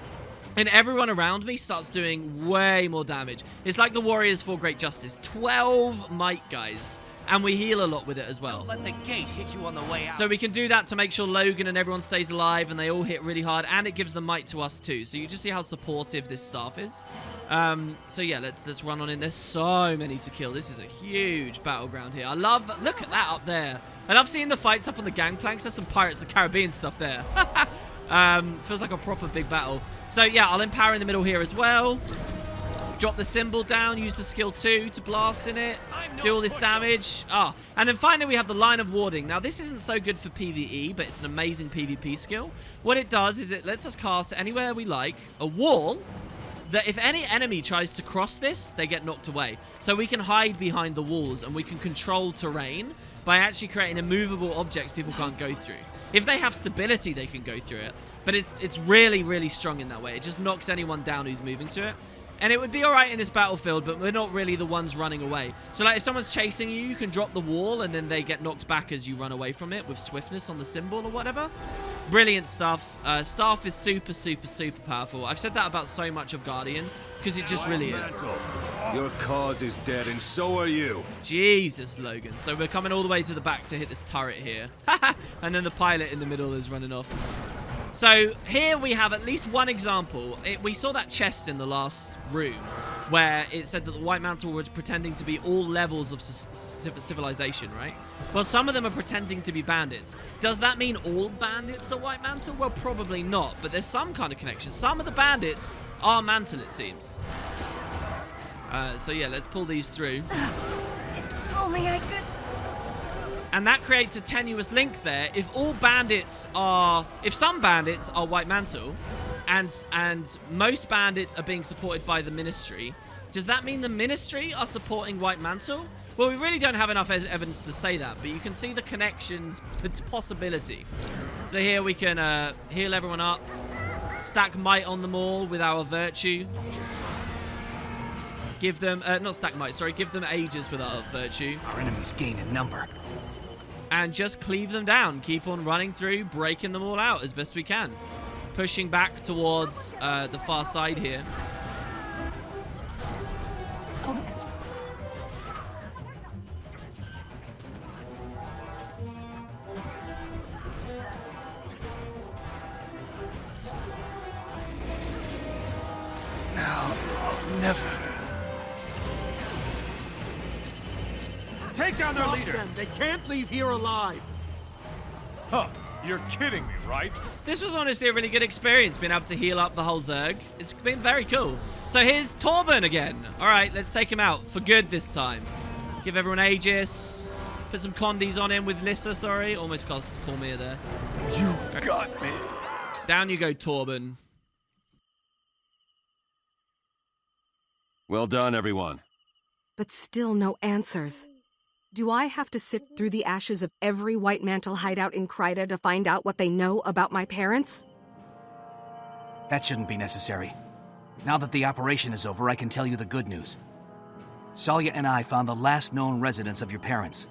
And everyone around me starts doing way more damage. It's like the Warriors for Great Justice. 12 might, guys. And we heal a lot with it as well. Don't let the gate hit you on the way out. So we can do that to make sure Logan and everyone stays alive, and they all hit really hard, and it gives the might to us too. So you just see how supportive this staff is. So yeah, let's run on in. There's so many to kill. This is a huge battleground here. I love, look at that up there. I love seeing the fights up on the gangplanks. There's some Pirates of the Caribbean stuff there. Feels like a proper big battle. So yeah, I'll empower in the middle here as well. Drop the symbol down, use the skill 2 to blast in it, do all this damage. Oh, and then finally we have the line of warding. Now this isn't so good for PvE, but it's an amazing PvP skill. What it does is it lets us cast anywhere we like a wall that if any enemy tries to cross this, they get knocked away. So we can hide behind the walls and we can control terrain by actually creating immovable objects people can't go through. If they have stability, they can go through it, but it's really, really strong in that way. It just knocks anyone down who's moving to it. And it would be alright in this battlefield, but we're not really the ones running away. So like if someone's chasing you, you can drop the wall and then they get knocked back as you run away from it with swiftness on the symbol or whatever. Brilliant stuff. Staff is super, super, super powerful. I've said that about so much of Guardian, because it just really is. Your cause is dead, and so are you. Jesus, Logan. So we're coming all the way to the back to hit this turret here. And then the pilot in the middle is running off. So here we have at least one example. We saw that chest in the last room where it said that the White Mantle was pretending to be all levels of civilization, right? Well, some of them are pretending to be bandits. Does that mean all bandits are White Mantle? Well, probably not, but there's some kind of connection. Some of the bandits are Mantle, it seems. So yeah, let's pull these through. If only I could... And that creates a tenuous link there. If some bandits are White Mantle, and most bandits are being supported by the Ministry, does that mean the Ministry are supporting White Mantle? Well, we really don't have enough evidence to say that, but you can see the connections, the possibility. So here we can heal everyone up, stack might on them all with our virtue. Give them, not stack might, sorry, give them ages with our virtue. Our enemies gain in number. And just cleave them down. Keep on running through, breaking them all out as best we can. Pushing back towards the far side here. Now, never. Take down their leader! They can't leave here alive! Huh, you're kidding me, right? This was honestly a really good experience, being able to heal up the whole Zerg. It's been very cool. So here's Torben again. All right, let's take him out for good this time. Give everyone Aegis. Put some condies on him with Lissa, sorry. Almost cost Cormier there. You got me. Down you go, Torben. Well done, everyone. But still no answers. Do I have to sift through the ashes of every White Mantle hideout in Kryta to find out what they know about my parents? That shouldn't be necessary. Now that the operation is over, I can tell you the good news. Salia and I found the last known residence of your parents.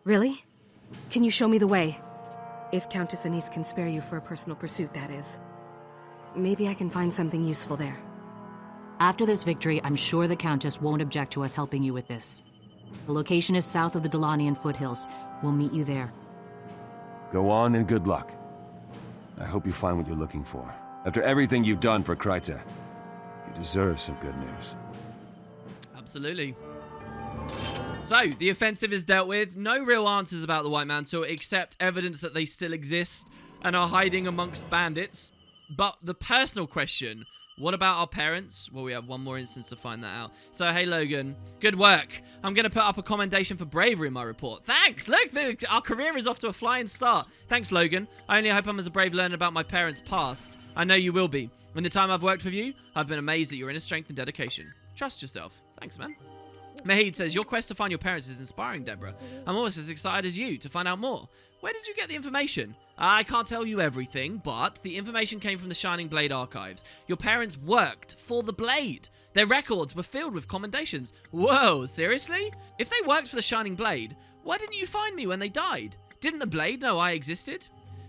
Really? Can you show me the way? If Countess Anise can spare you for a personal pursuit, that is. Maybe I can find something useful there. After this victory, I'm sure the Countess won't object to us helping you with this. The location is south of the Delanian foothills. We'll meet you there. Go on and good luck. I hope you find what you're looking for. After everything you've done for Kryta, you deserve some good news. Absolutely. So, the offensive is dealt with. No real answers about the White Mantle, except evidence that they still exist and are hiding amongst bandits. But the personal question, what about our parents? Well, we have one more instance to find that out. So, hey, Logan, good work. I'm going to put up a commendation for bravery in my report. Thanks. Look, our career is off to a flying start. Thanks, Logan. I only hope I'm as brave learning about my parents' past. I know you will be. In the time I've worked with you, I've been amazed at your inner strength and dedication. Trust yourself. Thanks, man. Mahid says, your quest to find your parents is inspiring, Deborah. I'm almost as excited as you to find out more. Where did you get the information? I can't tell you everything, but the information came from the Shining Blade archives. Your parents worked for the Blade. Their records were filled with commendations. Whoa, seriously? If they worked for the Shining Blade, why didn't you find me when they died? Didn't the Blade know I existed?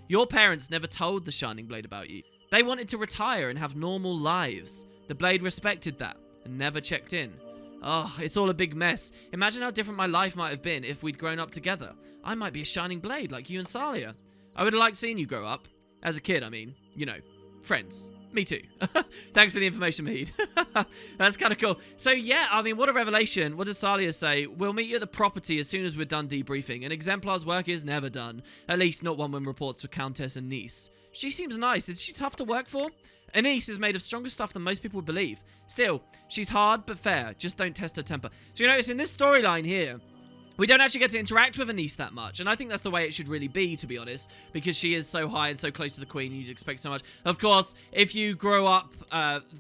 Your parents never told the Shining Blade about you. They wanted to retire and have normal lives. The Blade respected that and never checked in. Oh, it's all a big mess. Imagine how different my life might have been if we'd grown up together. I might be a Shining Blade like you and Salia. I would have liked seeing you grow up. As a kid, I mean. You know, friends. Me too. Thanks for the information, Mead. That's kind of cool. So yeah, I mean, what a revelation. What does Salia say? We'll meet you at the property as soon as we're done debriefing. An exemplar's work is never done. At least not one when reports to Countess Anise. She seems nice. Is she tough to work for? Anise is made of stronger stuff than most people would believe. Still, she's hard but fair. Just don't test her temper. So you notice in this storyline here, we don't actually get to interact with Anise that much. And I think that's the way it should really be, to be honest. Because she is so high and so close to the Queen, you'd expect so much. Of course, if you grow up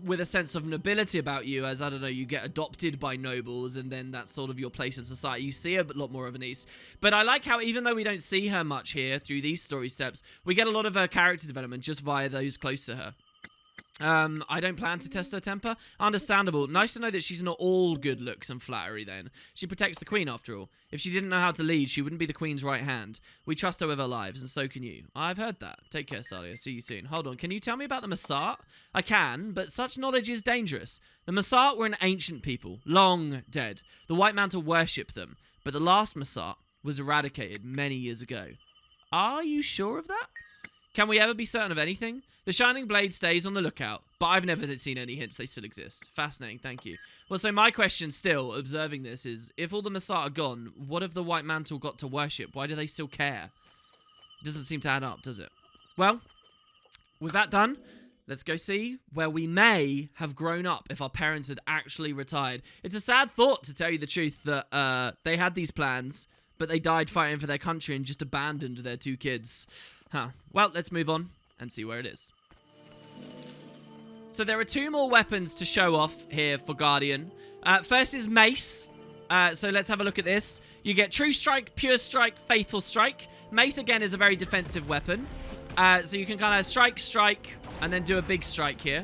with a sense of nobility about you, as, I don't know, you get adopted by nobles, and then that's sort of your place in society, you see a lot more of Anise. But I like how, even though we don't see her much here through these story steps, we get a lot of her character development just via those close to her. I don't plan to test her temper. Understandable. Nice to know that she's not all good looks and flattery then. She protects the Queen after all. If she didn't know how to lead, she wouldn't be the Queen's right hand. We trust her with our lives, and so can you. I've heard that. Take care, Salia. See you soon. Hold on. Can you tell me about the Massart? I can, but such knowledge is dangerous. The Massart were an ancient people, long dead. The White Mantle worshipped them, but the last Massart was eradicated many years ago. Are you sure of that? Can we ever be certain of anything? The Shining Blade stays on the lookout, but I've never seen any hints they still exist. Fascinating, thank you. Well, so my question still, observing this, is if all the Massart are gone, what have the White Mantle got to worship? Why do they still care? Doesn't seem to add up, does it? Well, with that done, let's go see where we may have grown up if our parents had actually retired. It's a sad thought, to tell you the truth, that they had these plans, but they died fighting for their country and just abandoned their two kids. Huh. Well, let's move on and see where it is. So there are two more weapons to show off here for Guardian. First is Mace. So let's have a look at this. You get True Strike, Pure Strike, Faithful Strike. Mace, again, is a very defensive weapon. So you can kind of strike, and then do a big strike here.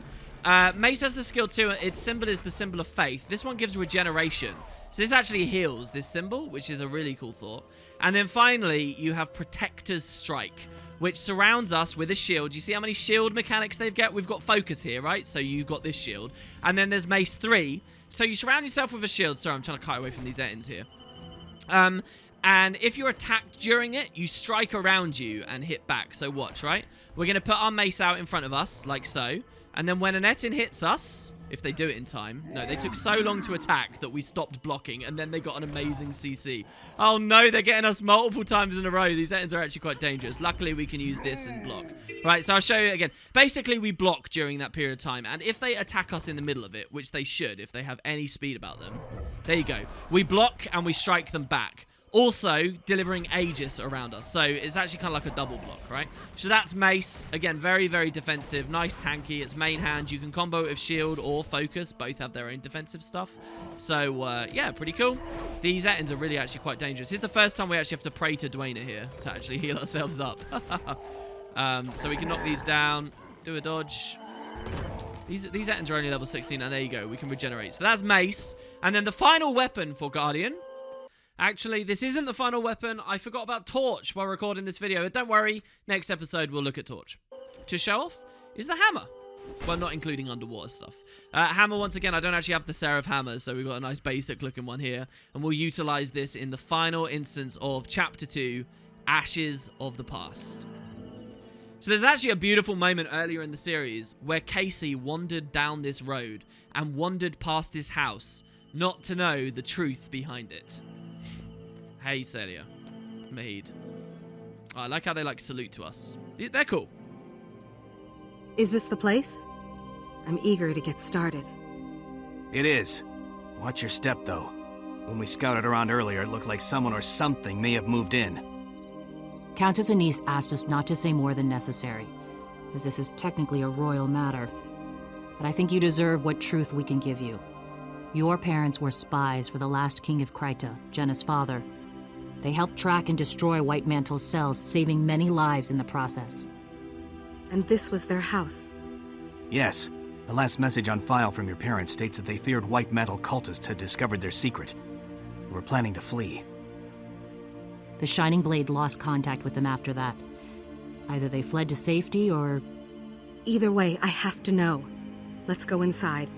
Mace has the skill too. Its symbol is the symbol of faith. This one gives regeneration. So this actually heals this symbol, which is a really cool thought. And then finally, you have Protector's Strike, which surrounds us with a shield. You see how many shield mechanics they've got? We've got focus here, right? So you've got this shield. And then there's Mace 3. So you surround yourself with a shield. Sorry, I'm trying to cut away from these ends here. And if you're attacked during it, you strike around you and hit back. So watch, right? We're going to put our mace out in front of us, like so. And then when an Etin hits us, if they do it in time... No, they took so long to attack that we stopped blocking, and then they got an amazing CC. Oh no, they're getting us multiple times in a row. These Etins are actually quite dangerous. Luckily, we can use this and block. Right, so I'll show you again. Basically, we block during that period of time, and if they attack us in the middle of it, which they should if they have any speed about them, there you go. We block and we strike them back. Also, delivering Aegis around us. So, it's actually kind of like a double block, right? So, that's Mace. Again, very, very defensive. Nice tanky. It's main hand. You can combo it with shield or focus. Both have their own defensive stuff. So, yeah, pretty cool. These Etins are really actually quite dangerous. This is the first time we actually have to pray to Dwayne here to actually heal ourselves up. So, we can knock these down. Do a dodge. These Etins are only level 16. And there you go. We can regenerate. So, that's Mace. And then the final weapon for Guardian... Actually, this isn't the final weapon. I forgot about Torch while recording this video. But don't worry, next episode we'll look at Torch. To show off is the hammer. Well, not including underwater stuff. Hammer, once again, I don't actually have the Seraph hammer, so we've got a nice basic looking one here. And we'll utilize this in the final instance of Chapter 2, Ashes of the Past. So there's actually a beautiful moment earlier in the series where Casey wandered down this road and wandered past this house, not to know the truth behind it. Hey, Celia. Mahid. Oh, I like how they, like, salute to us. They're cool. Is this the place? I'm eager to get started. It is. Watch your step, though. When we scouted around earlier, it looked like someone or something may have moved in. Countess Anise asked us not to say more than necessary, as this is technically a royal matter. But I think you deserve what truth we can give you. Your parents were spies for the last king of Kryta, Jenna's father. They helped track and destroy White Mantle's cells, saving many lives in the process. And this was their house? Yes. The last message on file from your parents states that they feared White Mantle cultists had discovered their secret. They were planning to flee. The Shining Blade lost contact with them after that. Either they fled to safety or... Either way, I have to know. Let's go inside.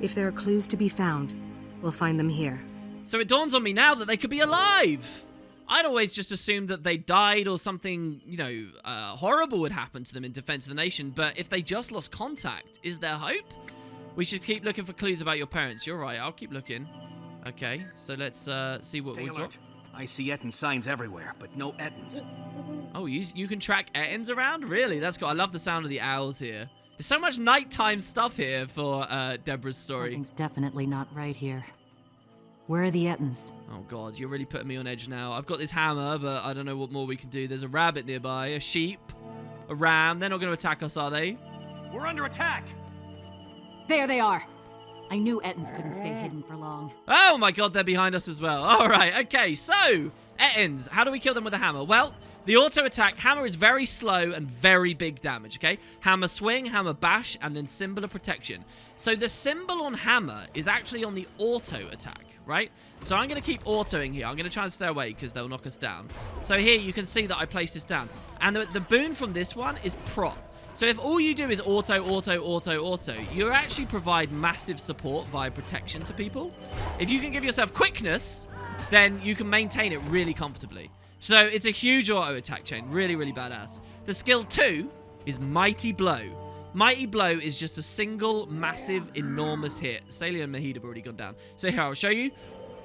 If there are clues to be found, we'll find them here. So it dawns on me now that they could be alive! I'd always just assumed that they died or something, you know, horrible would happen to them in defense of the nation. But if they just lost contact, is there hope? We should keep looking for clues about your parents. You're right, I'll keep looking. Okay, so let's see what we've got. I see Etin signs everywhere, but no Etins. Oh, you can track Etins around? Really? That's cool. I love the sound of the owls here. There's so much nighttime stuff here for Deborah's story. Something's definitely not right here. Where are the Etins? Oh god, you're really putting me on edge now. I've got this hammer, but I don't know what more we can do. There's a rabbit nearby, a sheep, a ram. They're not going to attack us, are they? We're under attack! There they are! I knew Etins couldn't stay hidden for long. Oh my god, they're behind us as well. Alright, okay, so, Etins. How do we kill them with a hammer? Well, the auto-attack hammer is very slow and very big damage, okay? Hammer swing, hammer bash, and then symbol of protection. So the symbol on hammer is actually on the auto-attack, right? So I'm going to keep autoing here. I'm going to try and stay away because they'll knock us down. So here you can see that I place this down. And the boon from this one is prop. So if all you do is auto, you actually provide massive support via protection to people. If you can give yourself quickness, then you can maintain it really comfortably. So it's a huge auto attack chain. Really, really badass. The skill 2 is Mighty Blow. Mighty Blow is just a single, massive, enormous hit. Celia and Mahid have already gone down. So here, I'll show you.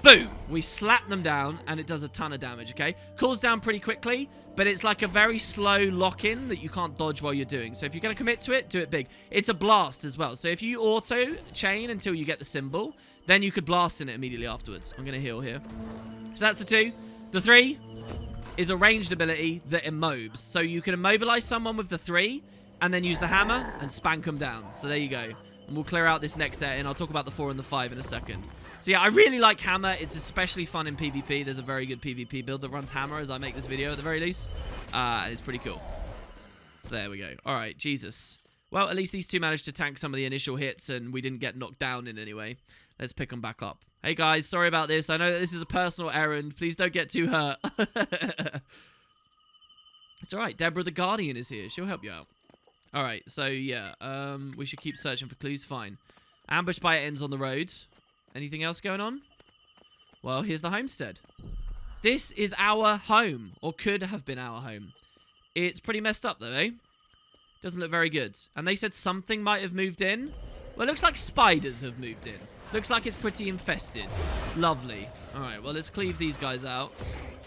Boom! We slap them down, and it does a ton of damage, okay? Cools down pretty quickly, but it's like a very slow lock-in that you can't dodge while you're doing. So if you're going to commit to it, do it big. It's a blast as well. So if you auto-chain until you get the symbol, then you could blast in it immediately afterwards. I'm going to heal here. So that's the 2. The 3 is a ranged ability that immobes. So you can immobilize someone with the 3, and then use the hammer and spank them down. So there you go. And we'll clear out this next set, and I'll talk about the 4 and the 5 in a second. So yeah, I really like hammer. It's especially fun in PvP. There's a very good PvP build that runs hammer as I make this video at the very least. And it's pretty cool. So there we go. All right, Jesus. Well, at least these two managed to tank some of the initial hits, and we didn't get knocked down in any way. Let's pick them back up. Hey guys, sorry about this. I know that this is a personal errand. Please don't get too hurt. It's all right. Deborah the Guardian is here. She'll help you out. All right, so yeah, we should keep searching for clues. Fine. Ambushed by Etins on the road. Anything else going on? Well, here's the homestead. This is our home, or could have been our home. It's pretty messed up though, eh? Doesn't look very good. And they said something might have moved in. Well, it looks like spiders have moved in. Looks like it's pretty infested. Lovely. All right, well, let's cleave these guys out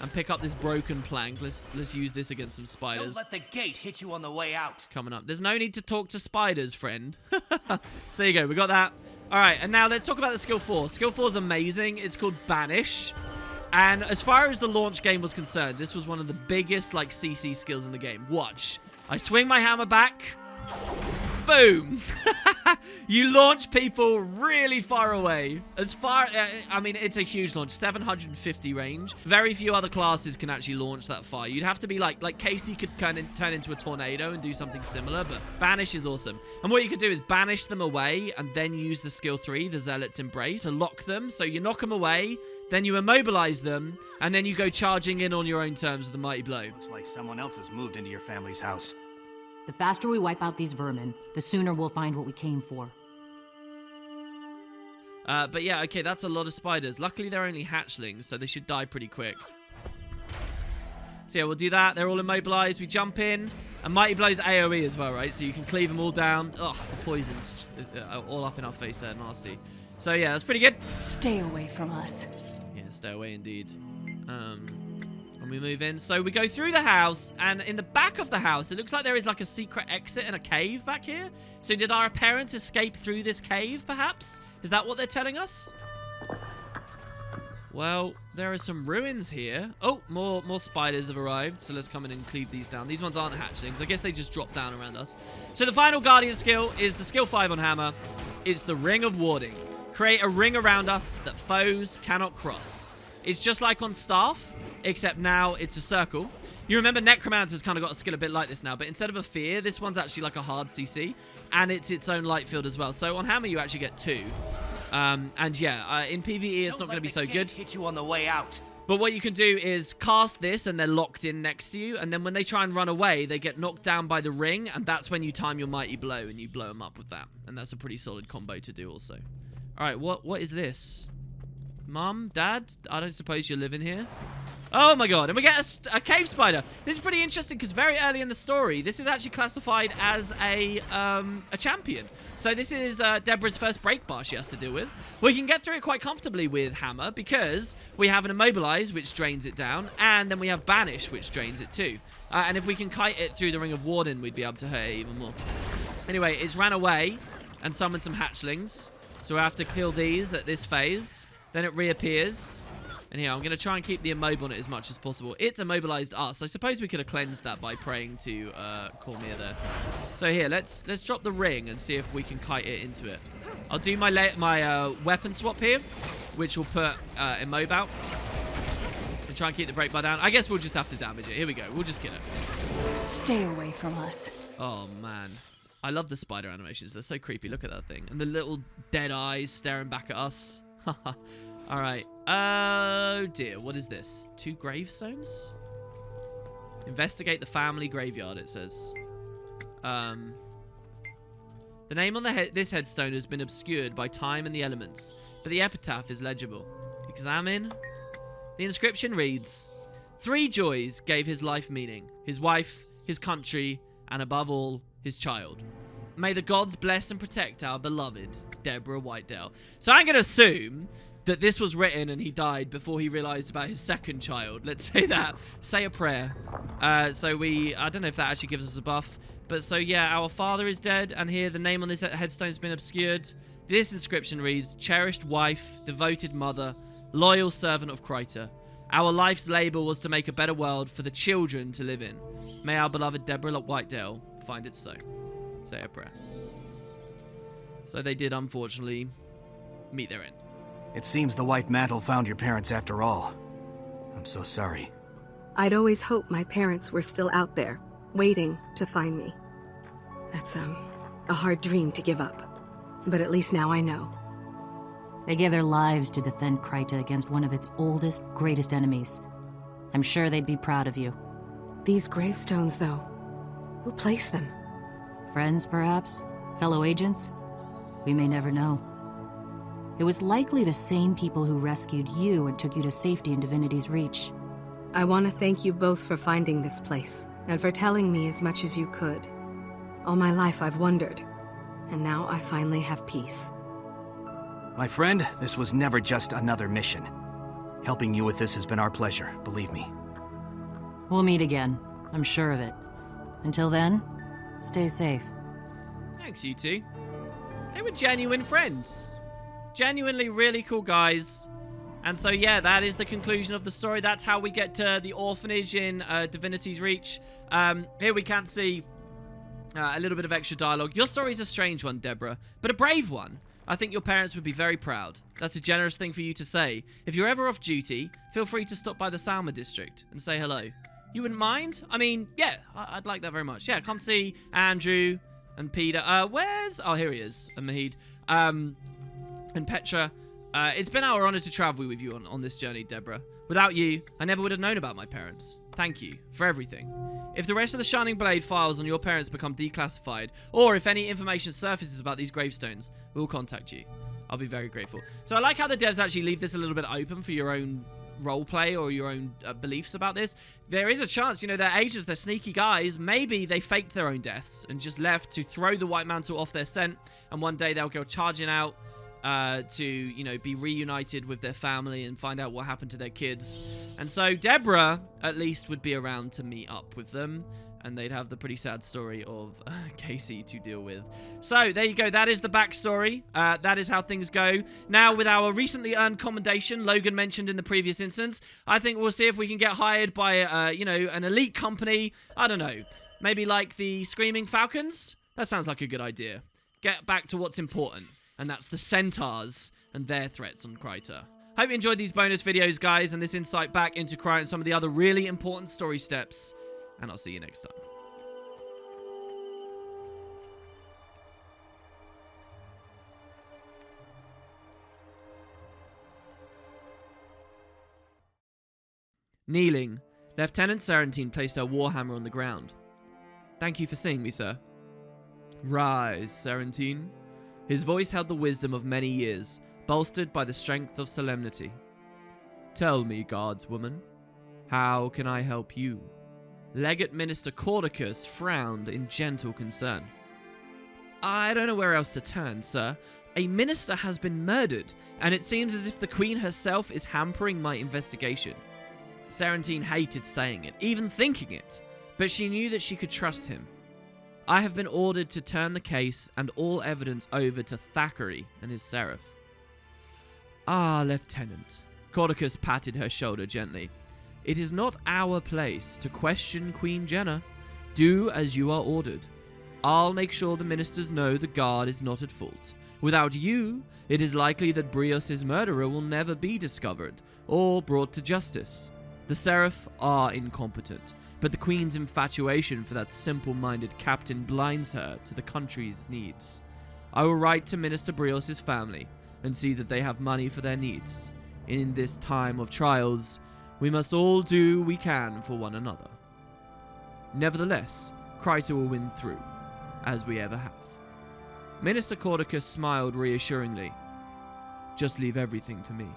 and pick up this broken plank. Let's use this against some spiders. Don't let the gate hit you on the way out. Coming up. There's no need to talk to spiders, friend. So there you go. We got that. All right, and now let's talk about the skill 4. Skill 4 is amazing. It's called Banish. And as far as the launch game was concerned, this was one of the biggest, like, CC skills in the game. Watch. I swing my hammer back. Boom. You launch people really far away. As far, I mean, it's a huge launch. 750 range. Very few other classes can actually launch that far. You'd have to be like Casey could turn into a tornado and do something similar, but Banish is awesome. And what you could do is banish them away and then use the skill 3, the Zealot's Embrace, to lock them. So you knock them away, then you immobilize them, and then you go charging in on your own terms with the Mighty Blow. Looks like someone else has moved into your family's house. The faster we wipe out these vermin, the sooner we'll find what we came for. But yeah, okay, that's a lot of spiders. Luckily, they're only hatchlings, so they should die pretty quick. So yeah, we'll do that. They're all immobilized. We jump in. And Mighty Blow's AoE as well, right? So you can cleave them all down. Ugh, the poisons all up in our face there. Nasty. So yeah, that's pretty good. Stay away from us. Yeah, stay away indeed. And we move in. So we go through the house, and in the back of the house, it looks like there is like a secret exit and a cave back here. So did our parents escape through this cave, perhaps? Is that what they're telling us? Well, there are some ruins here. Oh, more spiders have arrived. So let's come in and cleave these down. These ones aren't hatchlings. I guess they just drop down around us. So the final Guardian skill is the skill 5 on Hammer. It's the Ring of Warding. Create a ring around us that foes cannot cross. It's just like on Staff, except now it's a circle. You remember Necromancer's kind of got a skill a bit like this now, but instead of a fear, this one's actually like a hard CC, and it's its own light field as well. So on Hammer, you actually get 2. And yeah, in PvE, it's not going to be so good. Hit you on the way out. But what you can do is cast this, and they're locked in next to you, and then when they try and run away, they get knocked down by the ring, and that's when you time your Mighty Blow, and you blow them up with that. And that's a pretty solid combo to do also. All right, what is this? Mom, Dad, I don't suppose you're living here? Oh my god, and we get a cave spider. This is pretty interesting because very early in the story, this is actually classified as a champion. So this is Deborah's first break bar she has to deal with. We can get through it quite comfortably with Hammer because we have an Immobilize, which drains it down, and then we have Banish, which drains it too. And if we can kite it through the Ring of Warden, we'd be able to hurt it even more. Anyway, it's ran away and summoned some hatchlings. So we have to kill these at this phase. Then it reappears. And here, I'm going to try and keep the immob on it as much as possible. It's immobilized us. I suppose we could have cleansed that by praying to Cormier there. So here, let's drop the ring and see if we can kite it into it. I'll do my weapon swap here, which will put immob out. And try and keep the break bar down. I guess we'll just have to damage it. Here we go. We'll just kill it. Stay away from us. Oh, man. I love the spider animations. They're so creepy. Look at that thing. And the little dead eyes staring back at us. All right. Oh, dear. What is this? 2 gravestones? Investigate the family graveyard, it says. The name on this headstone has been obscured by time and the elements, but the epitaph is legible. Examine. The inscription reads, 3 joys gave his life meaning. His wife, his country, and above all, his child. May the gods bless and protect our beloved Deborah Whitedale. So I'm going to assume that this was written and he died before he realized about his second child. Let's say that. Say a prayer. I don't know if that actually gives us a buff. But so yeah, our father is dead. And here the name on this headstone has been obscured. This inscription reads, cherished wife, devoted mother, loyal servant of Kryta. Our life's labor was to make a better world for the children to live in. May our beloved Deborah Whitedale find it so. Say a prayer. So they did, unfortunately, meet their end. It seems the White Mantle found your parents after all. I'm so sorry. I'd always hoped my parents were still out there, waiting to find me. That's, a hard dream to give up. But at least now I know. They gave their lives to defend Kryta against one of its oldest, greatest enemies. I'm sure they'd be proud of you. These gravestones, though, who placed them? Friends, perhaps? Fellow agents? We may never know. It was likely the same people who rescued you and took you to safety in Divinity's Reach. I want to thank you both for finding this place, and for telling me as much as you could. All my life I've wondered, and now I finally have peace. My friend, this was never just another mission. Helping you with this has been our pleasure, believe me. We'll meet again. I'm sure of it. Until then, stay safe. Thanks, you two. They were genuine friends. Genuinely really cool guys. And so, yeah, that is the conclusion of the story. That's how we get to the orphanage in Divinity's Reach. Here we can see a little bit of extra dialogue. Your story's a strange one, Deborah, but a brave one. I think your parents would be very proud. That's a generous thing for you to say. If you're ever off duty, feel free to stop by the Salma district and say hello. You wouldn't mind? I mean, yeah, I'd like that very much. Yeah, come see Andrew and Peter. Where's... Oh, here he is. And Mahid. And Petra. It's been our honor to travel with you on this journey, Deborah. Without you, I never would have known about my parents. Thank you for everything. If the rest of the Shining Blade files on your parents become declassified, or if any information surfaces about these gravestones, we'll contact you. I'll be very grateful. So I like how the devs actually leave this a little bit open for your own roleplay or your own beliefs about this. There is a chance, you know, they're agents, they're sneaky guys. Maybe they faked their own deaths and just left to throw the White Mantle off their scent, and one day they'll go charging out to, you know, be reunited with their family and find out what happened to their kids. And so Deborah, at least, would be around to meet up with them, and they'd have the pretty sad story of Casey to deal with. So, there you go. That is the backstory. That is how things go. Now, with our recently earned commendation, Logan mentioned in the previous instance, I think we'll see if we can get hired by, you know, an elite company. I don't know. Maybe like the Screaming Falcons? That sounds like a good idea. Get back to what's important. And that's the centaurs and their threats on Kryta. Hope you enjoyed these bonus videos, guys, and this insight back into Kryta and some of the other really important story steps. And I'll see you next time. Kneeling, Lieutenant Serentine placed her warhammer on the ground. Thank you for seeing me, sir. Rise, Serentine. His voice held the wisdom of many years, bolstered by the strength of solemnity. Tell me, guardswoman, how can I help you? Legate Minister Caracas frowned in gentle concern. I don't know where else to turn, sir. A minister has been murdered, and it seems as if the Queen herself is hampering my investigation. Serentine hated saying it, even thinking it, but she knew that she could trust him. I have been ordered to turn the case and all evidence over to Thackeray and his seraph. Ah, Lieutenant. Caracas patted her shoulder gently. It is not our place to question Queen Jenna. Do as you are ordered. I'll make sure the ministers know the guard is not at fault. Without you, it is likely that Brios's murderer will never be discovered or brought to justice. The seraph are incompetent, but the Queen's infatuation for that simple-minded captain blinds her to the country's needs. I will write to Minister Brios's family and see that they have money for their needs. In this time of trials, we must all do we can for one another. Nevertheless, Kryta will win through, as we ever have. Minister Caracas smiled reassuringly. Just leave everything to me.